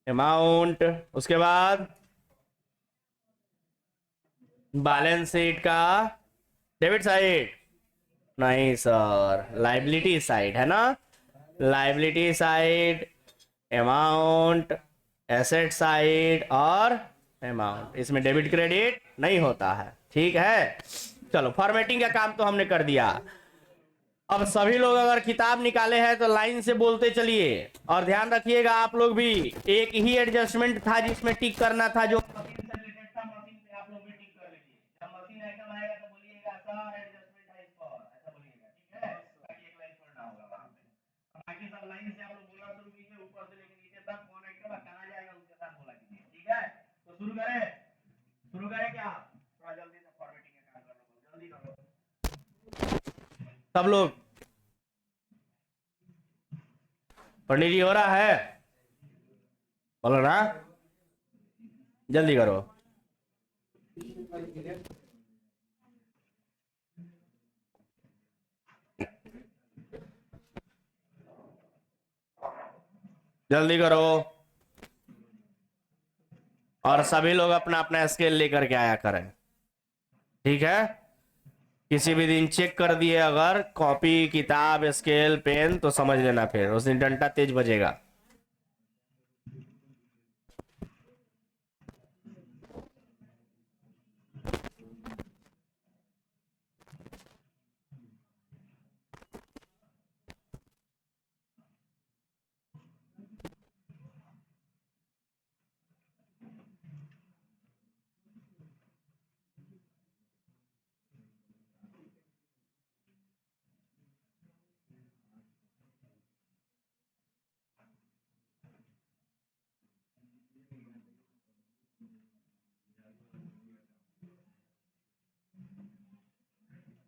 अमाउंट, उसके बाद बैलेंस शीट का डेबिट साइड। नहीं सर, लाइबिलिटी साइड है ना, liability side amount, asset side और अमाउंट। इसमें डेबिट क्रेडिट नहीं होता है, ठीक है? चलो फॉर्मेटिंग का काम तो हमने कर दिया। अब सभी लोग अगर किताब निकाले हैं तो लाइन से बोलते चलिए, और ध्यान रखिएगा आप लोग भी। एक ही एडजस्टमेंट था जिसमें टिक करना था, जो मशीन से रिलेटेड था, मशीन पे आप लोग भी टिक कर लीजिए। जब मशीन आइटम आएगा तो बोलिएगा सर एडजस्टमेंट है इस पर, ऐसा बोलिएगा, ठीक है? ताकि एक लाइन छोड़ना होगा वहां पे। बाकी सब लाइन से आप लोग बोलना शुरू कीजिए, ऊपर से लेकर नीचे तक कौन आइटम कहां जाएगा उसके साथ बोला कीजिए, ठीक है? तो शुरू करें? शुरू करें क्या? थोड़ा जल्दी से फॉर्मेटिंग का काम कर लो, जल्दी करो सब लोग। पंडित जी हो रहा है? बोलो ना, जल्दी करो। जल्दी करो। और सभी लोग अपना अपना स्केल लेकर के आया करें, ठीक है? किसी भी दिन चेक कर दिए अगर कॉपी किताब स्केल पेन तो समझ लेना, फिर उस दिन डंडा तेज बजेगा।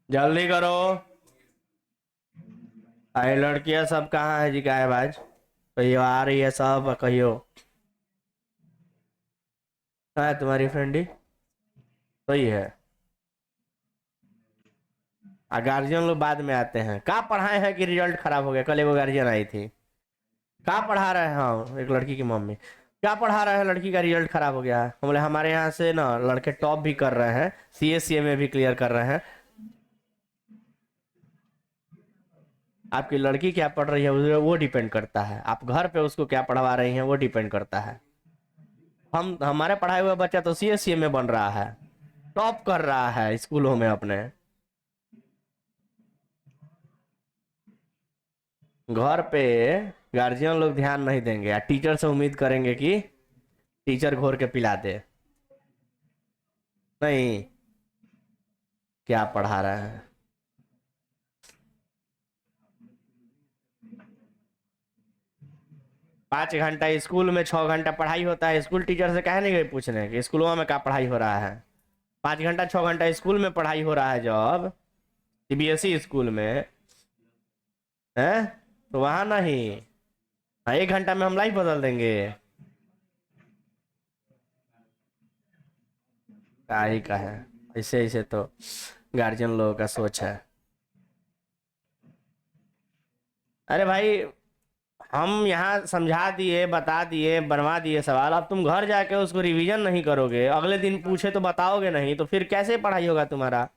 जल्दी करो। अरे लड़कियां सब कहाँ है जी, गायबाज? कहियो आ रही है सब, कहियो कहाँ है तुम्हारी फ्रेंडी? सही है। गार्जियन लोग बाद में आते हैं। कहाँ पढ़ाए हैं कि रिजल्ट खराब हो गया? कल एगो गार्जियन आई थी। कहाँ पढ़ा रहे हैं? हाँ, एक लड़की की मम्मी। क्या पढ़ा रहे हैं? लड़की का रिजल्ट खराब हो गया है। हम बोले हमारे यहाँ से ना लड़के टॉप भी कर रहे हैं, सीएससीए में भी क्लियर कर रहे हैं। आपकी लड़की क्या पढ़ रही है वो डिपेंड करता है, आप घर पे उसको क्या पढ़वा रही हैं वो डिपेंड करता है। हम हमारे पढ़ाए हुए बच्चा तो सीएससीए में बन रहा है, टॉप कर रहा है स्कूलों में अपने। घर पे गार्जियन लोग ध्यान नहीं देंगे या टीचर से उम्मीद करेंगे कि टीचर घोर के पिला दे। नहीं, क्या पढ़ा रहे हैं? 5 घंटा स्कूल में 6 घंटा पढ़ाई होता है, स्कूल टीचर से कहे नहीं गए पूछने कि स्कूलों में क्या पढ़ाई हो रहा है? 5 घंटा 6 घंटा स्कूल में पढ़ाई हो रहा है जब सीबीएसई स्कूल में है, तो वहां नहीं। हाँ, 1 घंटा में हम लाइफ बदल देंगे? क्या ही का है। ऐसे ऐसे तो गार्जियन लोगों का सोच है। अरे भाई, हम यहाँ समझा दिए, बता दिए, बनवा दिए सवाल, अब तुम घर जाके उसको रिवीजन नहीं करोगे, अगले दिन पूछे तो बताओगे नहीं, तो फिर कैसे पढ़ाई होगा तुम्हारा?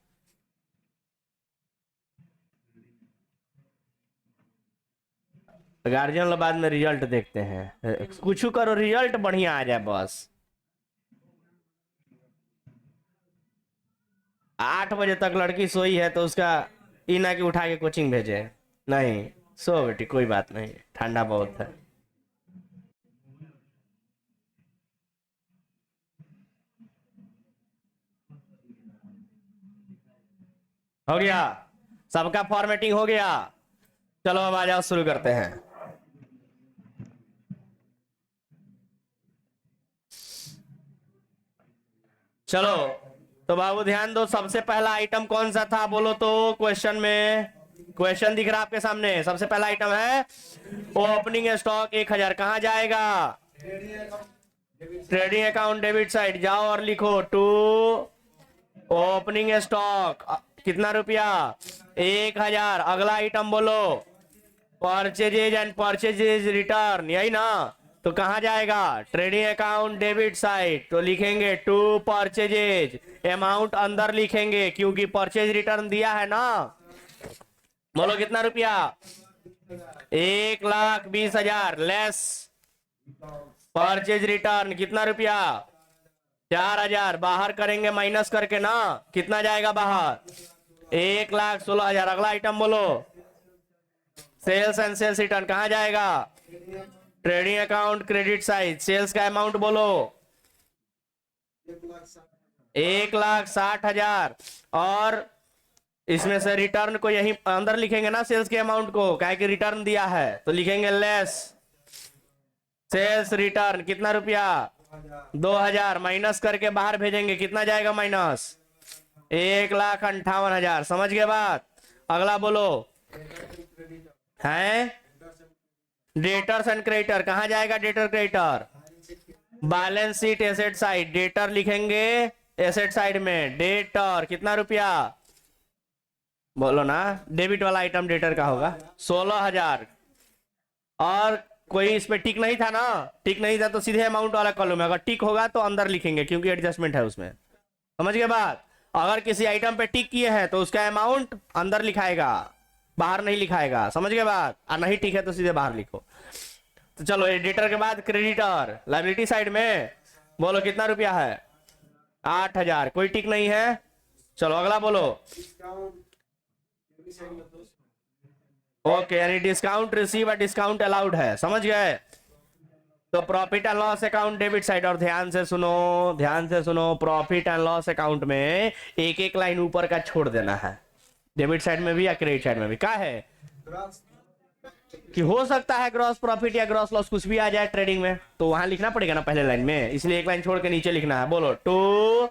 गार्जियन लोग बाद में रिजल्ट देखते हैं, कुछ करो रिजल्ट बढ़िया आ जाए बस। 8 बजे तक लड़की सोई है तो उसका इना की उठा के कोचिंग भेजे? नहीं, सो बेटी कोई बात नहीं, ठंडा बहुत है। हो गया? सबका फॉर्मेटिंग हो गया? चलो अब आ जाओ, शुरू करते हैं। चलो, तो बाबू ध्यान दो, सबसे पहला आइटम कौन सा था बोलो तो? क्वेश्चन में, क्वेश्चन दिख रहा है आपके सामने, सबसे पहला आइटम है ओपनिंग स्टॉक 1000, कहां जाएगा? ट्रेडिंग अकाउंट डेबिट साइड, जाओ और लिखो टू ओपनिंग स्टॉक, कितना रुपया? 1000। अगला आइटम बोलो, परचेजेज एंड परचेजेज रिटर्न, यही ना? तो कहां जाएगा? ट्रेडिंग अकाउंट डेबिट साइड, तो लिखेंगे टू परचेजेज, अमाउंट अंदर लिखेंगे क्योंकि परचेज रिटर्न दिया है ना। बोलो कितना रुपया? 1,20,000 लेस परचेज रिटर्न, कितना रुपया? 4,000। बाहर करेंगे माइनस करके ना, कितना जाएगा बाहर? 1,16,000। अगला आइटम बोलो, सेल्स एंड सेल्स रिटर्न, कहां जाएगा? Trading account credit side, sales का अमाउंट बोलो। 1,60,000। और इसमें से रिटर्न को यही अंदर लिखेंगे ना, सेल्स के अमाउंट को, क्या कि रिटर्न दिया है, तो लिखेंगे लेस सेल्स रिटर्न, कितना रुपया? 2,000। माइनस करके बाहर भेजेंगे, कितना जाएगा माइनस? 1,58,000। समझ गए बात? अगला बोलो है डेटर्स एंड क्रेडिटर, कहां जाएगा debtor creditor? Balance sheet asset side, debtor लिखेंगे एसेट साइड में, डेटर कितना रुपया? बोलो ना, डेबिट वाला आइटम डेटर का होगा 16,000। और कोई इस पे टिक नहीं था ना? टिक नहीं था तो सीधे अमाउंट वाला कॉलम में, अगर टिक होगा तो अंदर लिखेंगे क्योंकि एडजस्टमेंट है उसमें। समझ गए बात? अगर किसी आइटम पे टिक किए हैं तो उसका अमाउंट अंदर लिखाएगा, बाहर नहीं लिखाएगा। समझ गए बात? और नहीं टिक है तो सीधे बाहर लिखो। तो चलो, एडिटर के बाद क्रेडिटर, लाइबिलिटी साइड में बोलो कितना रुपया है? 8,000। कोई टिक नहीं है? चलो अगला बोलो। ओके, यानी डिस्काउंट रिसीव और डिस्काउंट अलाउड है। समझ गए? तो profit and loss account debit side, और ध्यान से सुनो, ध्यान से सुनो, प्रॉफिट एंड लॉस अकाउंट में एक एक लाइन ऊपर का छोड़ देना है, डेबिट साइड में भी या क्रेडिट साइड में भी। क्या है कि हो सकता है ग्रॉस प्रॉफिट या ग्रॉस लॉस कुछ भी आ जाए ट्रेडिंग में, तो वहां लिखना पड़ेगा ना पहले लाइन में, इसलिए एक लाइन छोड़ के नीचे लिखना है। बोलो टू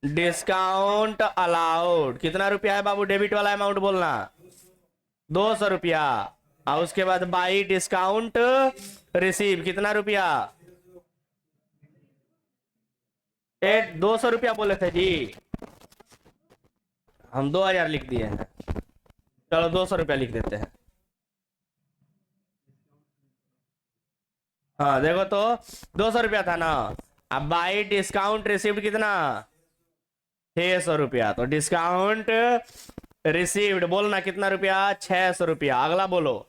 डिस्काउंट अलाउड, कितना रुपया है बाबू? डेबिट वाला अमाउंट बोलना, 200 रुपया। और उसके बाद बाई डिस्काउंट रिसीव, कितना रुपया? 200 रुपया बोले थे जी, हम 2,000 लिख दिए हैं। चलो 200 रुपया लिख देते हैं। हाँ देखो तो 200 रुपया था ना। अब बाई डिस्काउंट रिसीव्ड कितना? 600 रुपया। तो डिस्काउंट रिसीव्ड बोलना कितना रुपया? 600 रुपया। अगला बोलो,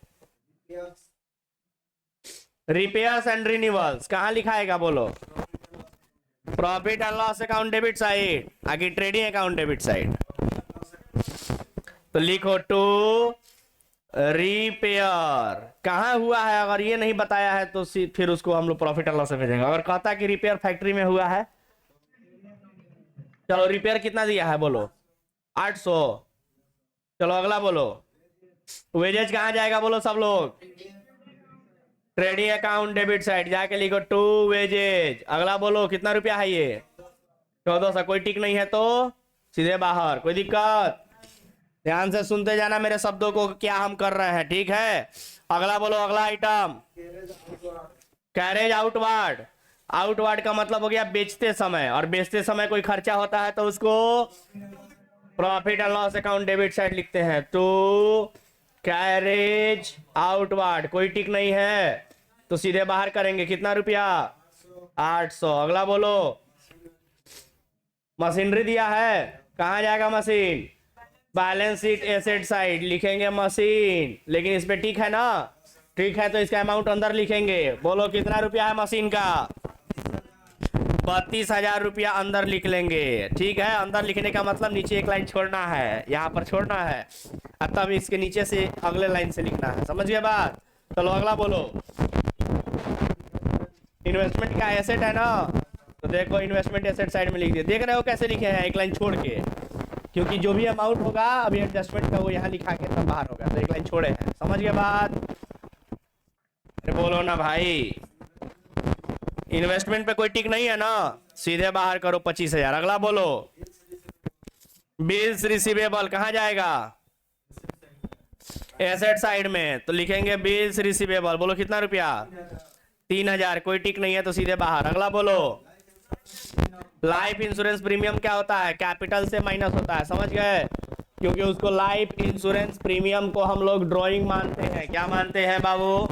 रिपेयर्स एंड रिन्यूअल्स, कहां लिखाएगा बोलो? Profit and loss account debit side, आगे ट्रेडिंग अकाउंट डेबिट साइड, तो लिखो टू रिपेयर, कहां हुआ है? अगर ये नहीं बताया है तो फिर उसको हम लोग प्रॉफिट एंड लॉस से भेजेंगे। अगर कहता कि रिपेयर फैक्ट्री में हुआ है, चलो रिपेयर कितना दिया है बोलो? 800। चलो अगला बोलो, वेजेज कहां जाएगा बोलो सब लोग? ट्रेडिंग अकाउंट डेबिट साइड, जाके लिखो टू वेजेज। अगला बोलो कितना रुपया है ये? 1400। कोई टिक नहीं है तो सीधे बाहर, कोई दिक्कत? ध्यान से सुनते जाना मेरे शब्दों को, क्या हम कर रहे हैं, ठीक है? अगला बोलो, अगला आइटम कैरेज आउटवर्ड। आउटवर्ड का मतलब हो गया बेचते समय, और बेचते समय कोई खर्चा होता है तो उसको profit and loss account debit side लिखते हैं टू कैरेज आउटवर्ड, कोई टिक नहीं है तो सीधे बाहर करेंगे। कितना रुपया? 800। अगला बोलो। मशीनरी दिया है, कहां जाएगा machine? Balance sheet asset side लिखेंगे मशीन, लेकिन इस पे टिक है ना? ठीक है, तो इसका अमाउंट अंदर लिखेंगे। बोलो कितना रुपया है मशीन का? 32,000 रुपया अंदर लिख लेंगे। ठीक है, अंदर लिखने का मतलब नीचे एक लाइन छोड़ना है, यहाँ पर छोड़ना है, और तब इसके नीचे से अगले लाइन से लिखना है। समझ गए बात? चलो अगला बोलो। इन्वेस्टमेंट का एसेट है ना, तो देखो इन्वेस्टमेंट एसेट साइड में लिख दिया। देख रहे हो कैसे लिखे हैं? एक लाइन छोड़ के, क्योंकि जो भी अमाउंट होगा अभी एडजस्टमेंट का वो यहाँ लिखा के तब बाहर होगा, तो एक लाइन छोड़े हैं। समझ गए बात? अरे बोलो ना भाई। इन्वेस्टमेंट पे कोई टिक नहीं है ना, सीधे बाहर करो 25,000। अगला बोलो। बिल्स रिसीवेबल कहां जाएगा? एसेट साइड में, तो लिखेंगे बिल्स रिसीवेबल। बोलो कितना रुपया? 3,000। कोई टिक नहीं है तो सीधे बाहर। अगला बोलो। लाइफ इंश्योरेंस प्रीमियम क्या होता है? कैपिटल से माइनस होता है। समझ गए? क्योंकि उसको लाइफ इंश्योरेंस प्रीमियम को हम लोग ड्राइंग मानते हैं। क्या मानते हैं बाबू?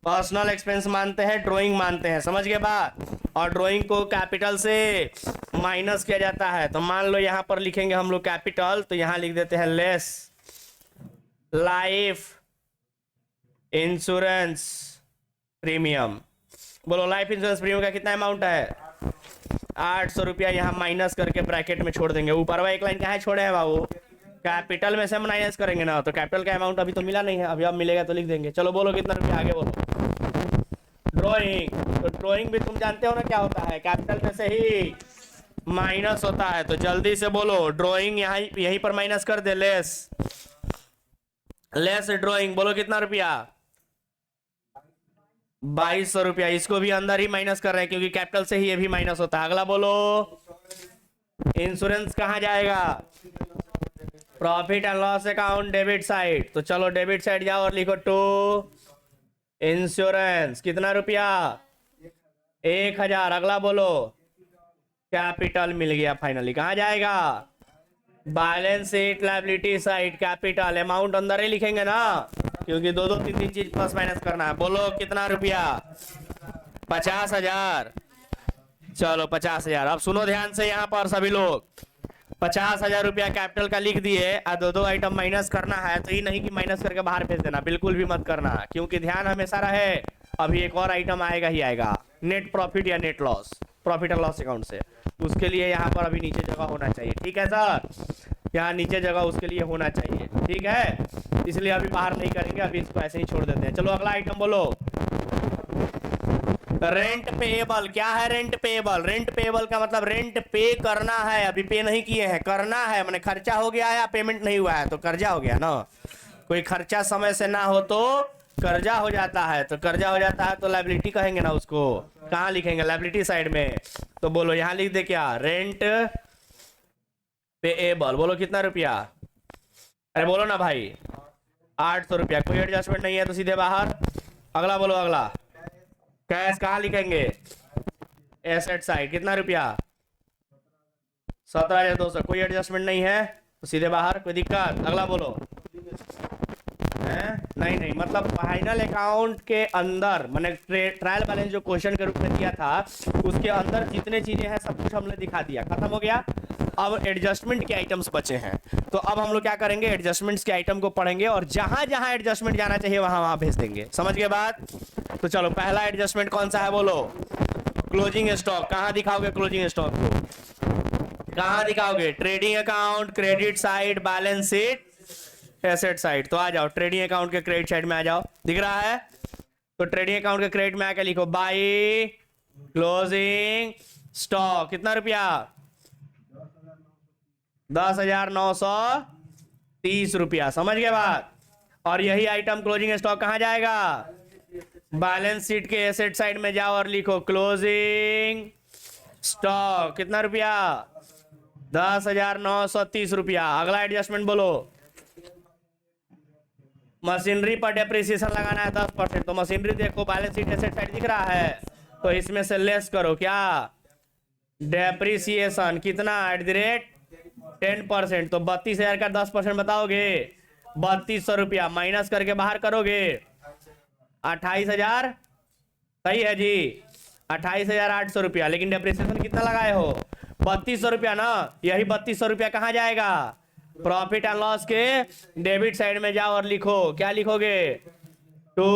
पर्सनल एक्सपेंस मानते हैं, ड्राइंग मानते हैं। समझ गए बात? और ड्राइंग को कैपिटल से माइनस किया जाता है। तो मान लो यहां पर लिखेंगे हम लोग कैपिटल, तो यहां लिख देते हैं लेस लाइफ इंश्योरेंस प्रीमियम। बोलो लाइफ इंश्योरेंस प्रीमियम का कितना अमाउंट है? 800 रुपया। यहाँ माइनस करके ब्रैकेट में छोड़ देंगे। ऊपर वाला एक लाइन कहाँ छोड़े हैं बाबू? कैपिटल में से माइनस करेंगे ना, तो कैपिटल का अमाउंट अभी तो मिला नहीं है, अभी अब मिलेगा तो लिख देंगे। चलो बोलो कितना रुपया? आगे बोलो। ड्राइंग, तो ड्राइंग भी तुम जानते हो ना क्या होता है? कैपिटल में से ही माइनस होता है। तो जल्दी से बोलो ड्राइंग यहाँ यहीं पर माइनस कर दे। Less drawing. बोलो कितना रुपया? 2200 रुपया। इसको भी अंदर ही माइनस कर रहे हैं क्योंकि कैपिटल से ही ये भी माइनस होता है। अगला बोलो। इंश्योरेंस कहां जाएगा? Profit and loss account debit side. तो चलो डेबिट साइड जाओ और लिखो टू इंश्योरेंस। कितना रुपया? 1000। अगला बोलो। कैपिटल मिल गया फाइनली। कहां जाएगा? Balance sheet liability side capital. Amount अंदर ही लिखेंगे ना, क्योंकि दो दो तीन तीन चीज प्लस माइनस करना है। बोलो कितना रुपया? 50,000। चलो 50,000। अब सुनो ध्यान से, यहाँ पर सभी लोग 50,000 रुपया कैपिटल का लिख दिए और दो दो आइटम माइनस करना है। तो ये नहीं कि माइनस करके बाहर भेज देना, बिल्कुल भी मत करना, क्योंकि ध्यान हमेशा रहे अभी एक और आइटम आएगा ही आएगा, नेट प्रॉफिट या net loss, profit and loss account से। उसके लिए यहाँ पर अभी नीचे जगह होना चाहिए। ठीक है सर? यहाँ नीचे जगह उसके लिए होना चाहिए। ठीक है, इसलिए अभी बाहर नहीं करेंगे, अभी इसको ऐसे ही छोड़ देते हैं। चलो अगला आइटम बोलो। Rent payable. क्या है रेंट पेएबल? रेंट पेएबल का मतलब रेंट पे करना है, अभी पे नहीं किए हैं, करना है। मैंने खर्चा हो गया है या पेमेंट नहीं हुआ है तो कर्जा हो गया ना। कोई खर्चा समय से ना हो तो कर्जा हो जाता है, तो कर्जा हो जाता है तो लायबिलिटी कहेंगे ना उसको। कहाँ लिखेंगे? लायबिलिटी साइड में। तो बोलो यहाँ लिख दे क्या? Rent payable. बोलो कितना रुपया? अरे बोलो ना भाई। 800 रुपया। कोई एडजस्टमेंट नहीं है तो सीधे बाहर। अगला बोलो। अगला कैश कहाँ लिखेंगे? Asset side. कितना रुपया? 17,200। कोई एडजस्टमेंट नहीं है तो सीधे बाहर। कोई दिक्कत? अगला बोलो। नहीं, मतलब फाइनल अकाउंट के अंदर मैंने ट्रायल बैलेंस जो क्वेश्चन के रूप में दिया था उसके अंदर जितने चीजें हैं सब कुछ हमने दिखा दिया, खत्म हो गया। अब एडजस्टमेंट के आइटम्स बचे हैं, तो अब हम लोग क्या करेंगे? एडजस्टमेंट्स के आइटम को पढ़ेंगे और जहां जहां एडजस्टमेंट जाना चाहिए वहां वहां भेज देंगे। समझ गए बात? तो चलो पहला एडजस्टमेंट कौन सा है बोलो? Closing stock. कहां दिखाओगे क्लोजिंग स्टॉक को? कहां दिखाओगे? Trading account, credit side, balance sheet, asset side. तो आ जाओ ट्रेडिंग अकाउंट के क्रेडिट साइड में आ जाओ। दिख रहा है? तो ट्रेडिंग अकाउंट के क्रेडिट में आके लिखो बाई क्लोजिंग स्टॉक। कितना रुपया? 10,930 रुपया। समझ गए बात? और यही आइटम क्लोजिंग स्टॉक कहां जाएगा? बैलेंस शीट के एसेट साइड में जाओ और लिखो क्लोजिंग स्टॉक। कितना रुपया? 10,930 रुपया। अगला एडजस्टमेंट बोलो। मशीनरी पर डेप्रिसिएशन लगाना है 10%। तो मशीनरी देखो बैलेंस शीट एसेट साइड दिख रहा है, तो इसमें से लेस करो क्या? डेप्रिसिएशन। कितना? @ 10%। तो 32,000 का 10% बताओगे ₹3200 माइनस करके बाहर करोगे 28,000, सही है जी, ₹28,800। लेकिन डेप्रिसिएशन कितना लगाए हो? ₹3200 ना। यही ₹3200 कहाँ जाएगा? प्रॉफिट एंड लॉस के डेबिट साइड में जाओ और लिखो, क्या लिखोगे? To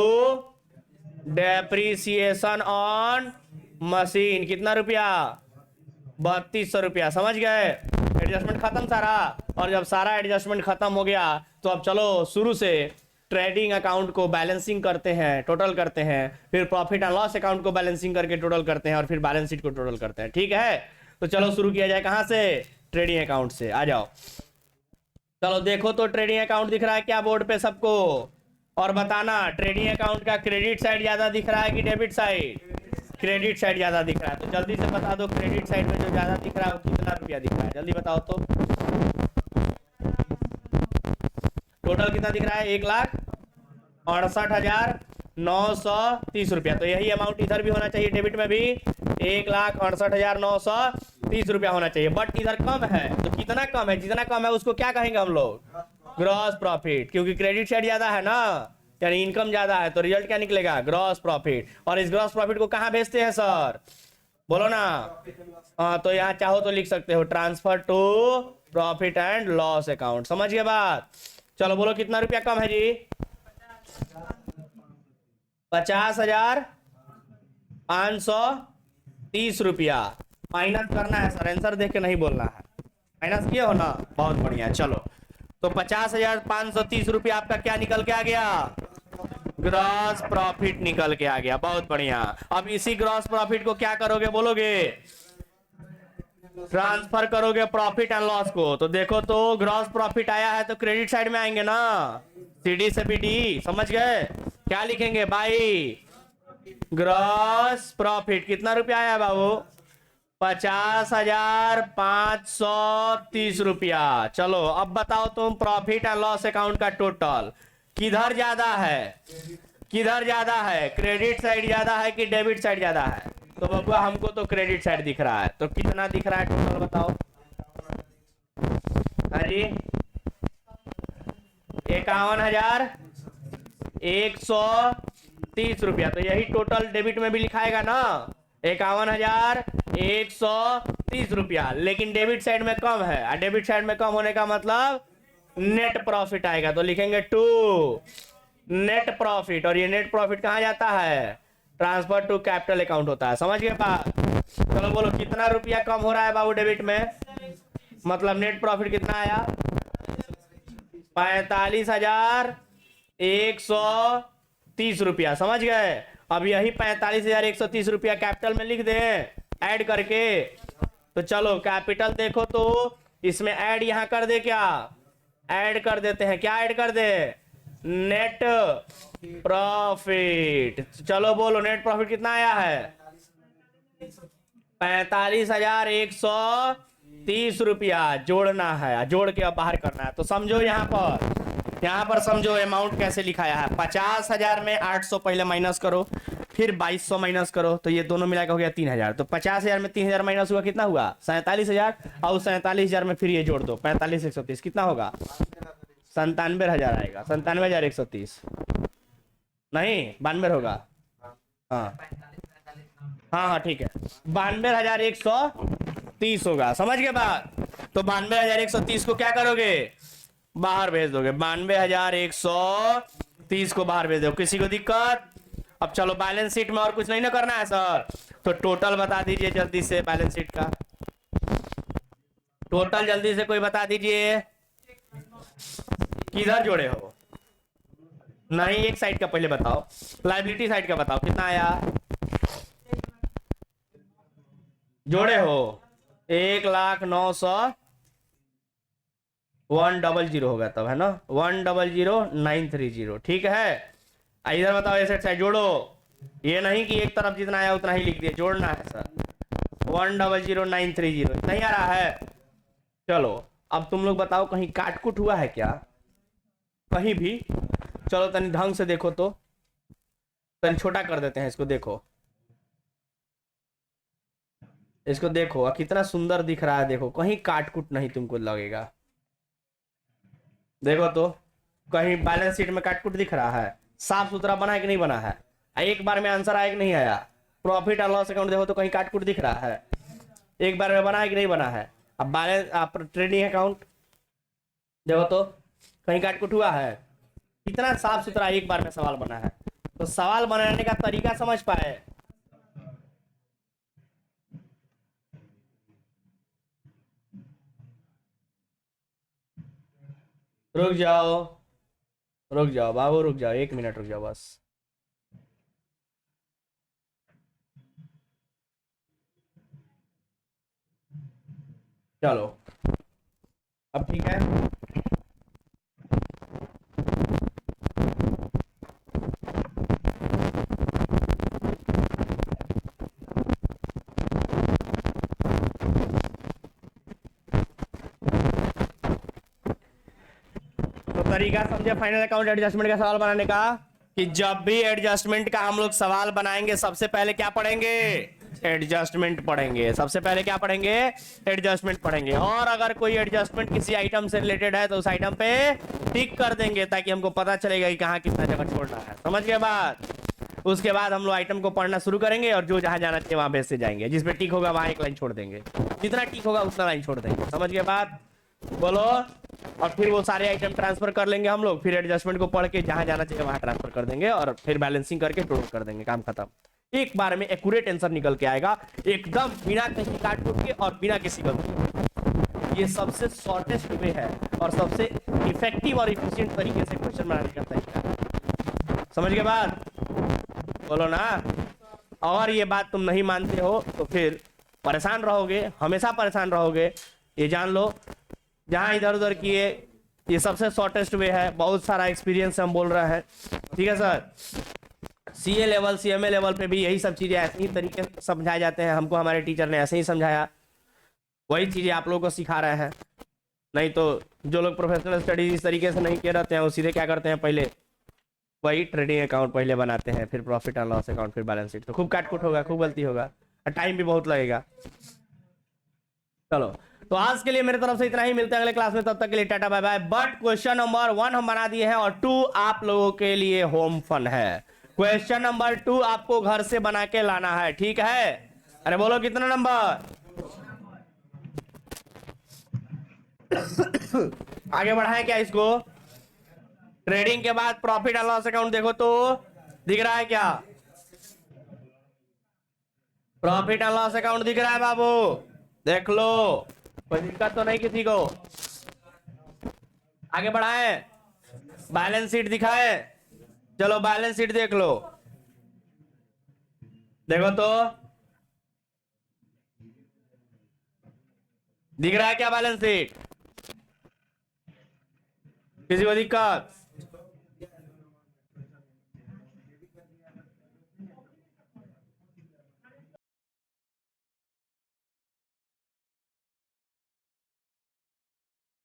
depreciation on machine. कितना रुपया? ₹3200। समझ गए? एडजस्टमेंट खत्म सारा। और जब सारा एडजस्टमेंट खत्म हो गया तो अब चलो शुरू से ट्रेडिंग अकाउंट को बैलेंसिंग करते हैं, टोटल करते हैं, फिर प्रॉफिट एंड लॉस अकाउंट को बैलेंसिंग करके टोटल करते हैं, और फिर बैलेंस शीट को टोटल करते हैं। ठीक है, तो चलो शुरू किया जाए। कहां से? ट्रेडिंग अकाउंट से। आ जाओ, चलो देखो तो ट्रेडिंग अकाउंट दिख रहा है क्या बोर्ड पे सबको? और बताना ट्रेडिंग अकाउंट का क्रेडिट साइड ज्यादा दिख रहा है कि डेबिट साइड? क्रेडिट साइड ज्यादा दिख रहा है। तो जल्दी से बता दो, क्रेडिट साइड में जो ज्यादा दिख रहा है वो कितना रुपया दिख रहा है? जल्दी बताओ तो। टोटल कितना दिख रहा है? 1,68,930 रुपया। तो यही अमाउंट इधर भी होना चाहिए, डेबिट में भी 1,68,930 रुपया होना चाहिए। बट इधर कम है, तो कितना कम है? जितना कम है उसको क्या कहेंगे हम लोग? Gross profit. क्योंकि क्रेडिट साइड ज्यादा है ना, यानी इनकम ज्यादा है, तो रिजल्ट क्या निकलेगा? Gross profit. और इस ग्रॉस प्रॉफिट को कहां भेजते हैं सर? बोलो ना। हाँ, तो यहाँ चाहो तो लिख सकते हो transfer to profit and loss account. समझ गए बात? चलो बोलो कितना रुपया कम है जी? 50,530 रुपया। माइनस करना है सर, आंसर देख के नहीं बोलना है। माइनस किए हो ना, बहुत बढ़िया। चलो तो 50,530 रुपया आपका क्या निकल के आ गया? ग्रॉस प्रॉफिट निकल के आ गया। बहुत बढ़िया। अब इसी ग्रॉस प्रॉफिट को क्या करोगे बोलोगे? ट्रांसफर करोगे प्रॉफिट एंड लॉस को। तो देखो तो ग्रॉस प्रॉफिट आया है तो क्रेडिट साइड में आएंगे ना, सीडी से बीडी। समझ गए? क्या लिखेंगे भाई? Gross profit. कितना रुपया आया बाबू? 50,530 रुपया। चलो अब बताओ तुम, प्रॉफिट एंड लॉस अकाउंट का टोटल किधर ज्यादा है? किधर ज्यादा है? क्रेडिट साइड ज्यादा है कि डेबिट साइड ज्यादा है? तो बबुआ हमको तो क्रेडिट साइड दिख रहा है। तो कितना दिख रहा है टोटल बताओ? अरे 51,130 रुपया। तो यही टोटल डेबिट में भी लिखाएगा ना, 51,130 रुपया। लेकिन डेबिट साइड में कम है, और डेबिट साइड में कम होने का मतलब नेट प्रॉफिट आएगा। तो लिखेंगे टू नेट प्रॉफिट। और ये नेट प्रॉफिट कहां जाता है? ट्रांसफर टू कैपिटल अकाउंट होता है। समझ गए बात? चलो बोलो कितना रुपया कम हो रहा है बाबू डेबिट में? मतलब नेट प्रॉफिट कितना आया? 45,130 रुपया। समझ गए? अब यही 45,130 रुपया कैपिटल में लिख दे ऐड करके। तो चलो कैपिटल देखो तो इसमें ऐड यहां कर दे, क्या ऐड कर देते हैं? क्या ऐड कर दे? Net profit. चलो बोलो नेट प्रॉफिट कितना आया है? 45,130 रुपया जोड़ना है, जोड़ के अब बाहर करना है। तो समझो यहाँ पर समझो अमाउंट कैसे लिखाया है। 50,000 में 800 पहले माइनस करो, फिर 2200 माइनस करो, तो ये दोनों मिलाकर हो गया 3,000। तो 50,000 में 3,000 माइनस हुआ, कितना हुआ? 47,000। और 47,000 में फिर ये जोड़ दो 45,130, कितना होगा? 97,000 आएगा। 97,130 नहीं, 92 होगा। हाँ हाँ हाँ ठीक है, 92,130 होगा। समझ गए बात? तो 92,130 को क्या करोगे? बाहर भेज दोगे। 92,130 को बाहर भेज दो। किसी को दिक्कत? अब चलो बैलेंस शीट में और कुछ नहीं ना करना है सर, तो टोटल बता दीजिए जल्दी से। बैलेंस शीट का टोटल जल्दी से कोई बता दीजिए। किधर जोड़े हो? नहीं, एक साइड का पहले बताओ, लायबिलिटी साइड का बताओ कितना आया? जोड़े हो 1,09,000 100 होगा तब, है ना? 100,930। ठीक है, इधर बताओ एसेट साइड जोड़ो। ये नहीं कि एक तरफ जितना आया उतना ही लिख दिया, जोड़ना है सर। 100,930 नहीं आ रहा है? चलो अब तुम लोग बताओ, कहीं काट कुट हुआ है क्या? कहीं भी? चलो तनी ढंग से देखो तो, तनी छोटा कर देते हैं इसको। देखो इसको, देखो कितना सुंदर दिख रहा है। देखो कहीं काट कुट नहीं तुमको लगेगा। देखो तो कहीं बैलेंस शीट में काटकुट दिख रहा है? साफ सुथरा बना है कि नहीं बना है? एक बार में आंसर आया कि नहीं आया? प्रॉफिट एंड लॉस अकाउंट देखो तो कहीं काटकुट दिख रहा है? एक बार में बना है कि नहीं बना है? अब बैलेंस आप ट्रेडिंग अकाउंट देखो तो कहीं काटकुट हुआ है? कितना साफ सुथरा एक बार में सवाल बना है। तो सवाल बनाने का तरीका समझ पाए? रुक जाओ, रुक जाओ बाबू, रुक जाओ, 1 मिनट रुक जाओ बस। चलो अब ठीक है। तो तरीका समझे फाइनल अकाउंट एडजस्टमेंट का सवाल बनाने का, कि जब भी एडजस्टमेंट का हम लोग सवाल बनाएंगे सबसे पहले क्या पढ़ेंगे? एडजस्टमेंट पढ़ेंगे। सबसे पहले क्या पढ़ेंगे? एडजस्टमेंट पढ़ेंगे। और अगर कोई एडजस्टमेंट किसी आइटम से रिलेटेड है तो उस आइटम पे टिक कर देंगे, ताकि हमको पता चलेगा कि कहाँ कितना जगह छोड़ना है। समझ गए बात? उसके बाद हम लोग आइटम को पढ़ना शुरू करेंगे और जो जहां जाना चाहिए वहां भेजते जाएंगे। जिस पे टिक होगा वहां एक लाइन छोड़ देंगे, जितना टिक होगा उतना लाइन छोड़ देंगे। समझ गए बात? बोलो। और फिर वो सारे आइटम ट्रांसफर कर लेंगे हम लोग, फिर एडजस्टमेंट को पढ़ के जहां जाना चाहिए वहां ट्रांसफर कर देंगे और फिर बैलेंसिंग करके टोटल कर देंगे, काम खत्म। एक बार में एक्यूरेट आंसर निकल के आएगा, एकदम बिना कहीं काट कूट के और बिना किसी गलती के। ये सबसे शॉर्टेस्ट वे है और सबसे इफेक्टिव और इफिशिएंट तरीके से क्वेश्चन बनाने का तरीका है। समझ गए बात? बोलो ना। और ये बात तुम नहीं मानते हो तो फिर परेशान रहोगे, हमेशा परेशान रहोगे। ये जान लो, जहां इधर उधर किए, ये सबसे शॉर्टेस्ट वे है। बहुत सारा एक्सपीरियंस हम बोल रहे हैं, ठीक है sir. CA level, CMA level पे भी यही सब चीजें ऐसे ही तरीके से समझाए जाते हैं। हमको हमारे टीचर ने ऐसे ही समझाया, वही चीजें आप लोगों को सिखा रहे हैं। नहीं तो जो लोग प्रोफेशनल स्टडीज इस तरीके से नहीं किए रहते हैं वो सीधे क्या करते हैं, पहले वही ट्रेडिंग अकाउंट पहले बनाते हैं, फिर प्रॉफिट एंड लॉस अकाउंट, फिर बैलेंस शीट। तो खूब काटकुट होगा, खूब गलती होगा और टाइम भी बहुत लगेगा। चलो तो आज के लिए मेरे तरफ से इतना ही, मिलते हैं अगले क्लास में। तब तक के लिए tata bye bye. But question number 1 हम बना दिए हैं और 2 आप लोगों के लिए होम फन है। क्वेश्चन नंबर 2 आपको घर से बना के लाना है, ठीक है? अरे बोलो कितना नंबर? आगे बढ़ाएं क्या इसको? ट्रेडिंग के बाद प्रॉफिट एंड लॉस अकाउंट देखो तो दिख रहा है क्या? प्रॉफिट एंड लॉस अकाउंट दिख रहा है बाबू? देख लो, कोई दिक्कत तो नहीं किसी को? आगे बढ़ाएं, बैलेंस शीट दिखाएं। चलो बैलेंस शीट देख लो, देखो तो दिख रहा है क्या बैलेंस शीट? किसी को दिक्कत?